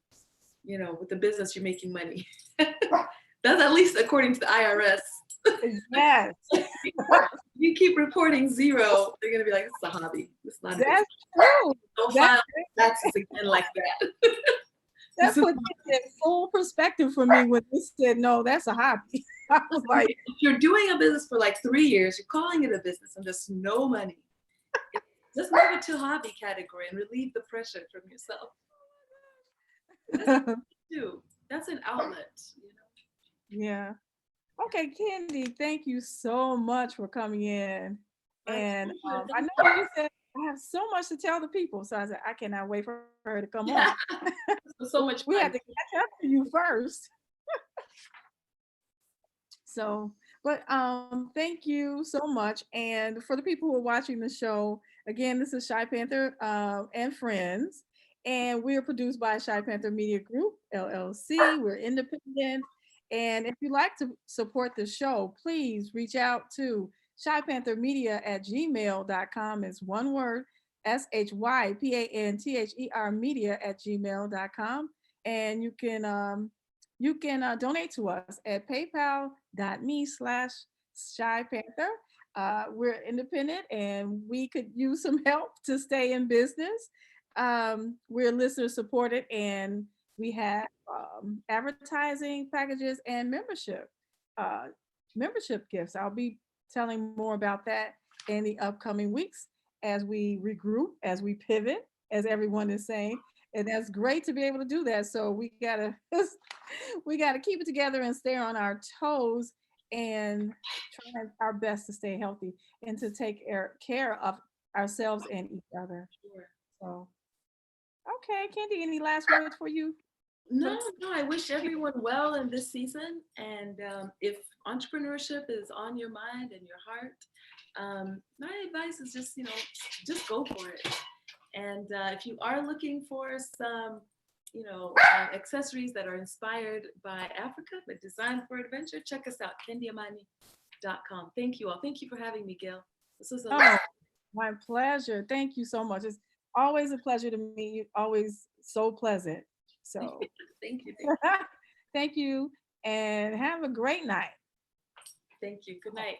you know, with the business, you're making money. That's at least according to the IRS. yes, You keep reporting zero, they're gonna be like, this is a hobby. It's not a business. that's true. Don't That file taxes again like that. that puts it in full perspective for me when they said, no, that's a hobby. I was like, If you're doing a business for like 3 years, you're calling it a business and just no money. Just move it to hobby category and relieve the pressure from yourself. That's what you do. That's an outlet, you know. yeah. Okay, Kendi, thank you so much for coming in. My And pleasure. I Thank know you said I have so much to tell the people. So I said, I cannot wait for her to come you. on. Yeah. It was so much We fun. had to catch up to you first. So, but thank you so much. And for the people who are watching the show, again, this is Shy Panther and friends. And we're produced by Shypanther Media Group, LLC. We're independent. And if you'd like to support the show, please reach out to shypanthermedia@gmail.com. It's one word, SHYPANTHER media@gmail.com. And you can donate to us at paypal.me/shypanther. We're independent and we could use some help to stay in business. We're listener supported and we have advertising packages and uh, membership gifts. I'll be telling more about that in the upcoming weeks as we regroup, as we pivot, as everyone is saying. And that's great to be able to do that. So we gotta we gotta keep it together and stay on our toes and try our best to stay healthy and to take care of ourselves and each other. Sure. So, okay, Kendi, any last words for you? For No, no, I wish everyone well in this season. And if entrepreneurship is on your mind and your heart, my advice is just, just go for it. And if you are looking for some, accessories that are inspired by Africa, but designed for adventure, check us out, kendiamani.com. Thank you all. Thank you for having me, Gail. This was a lot. oh, my pleasure. Thank you so much. It's always a pleasure to meet you. Always so pleasant. So, Thank you. Thank you. thank you and have a great night. Thank you. Good night.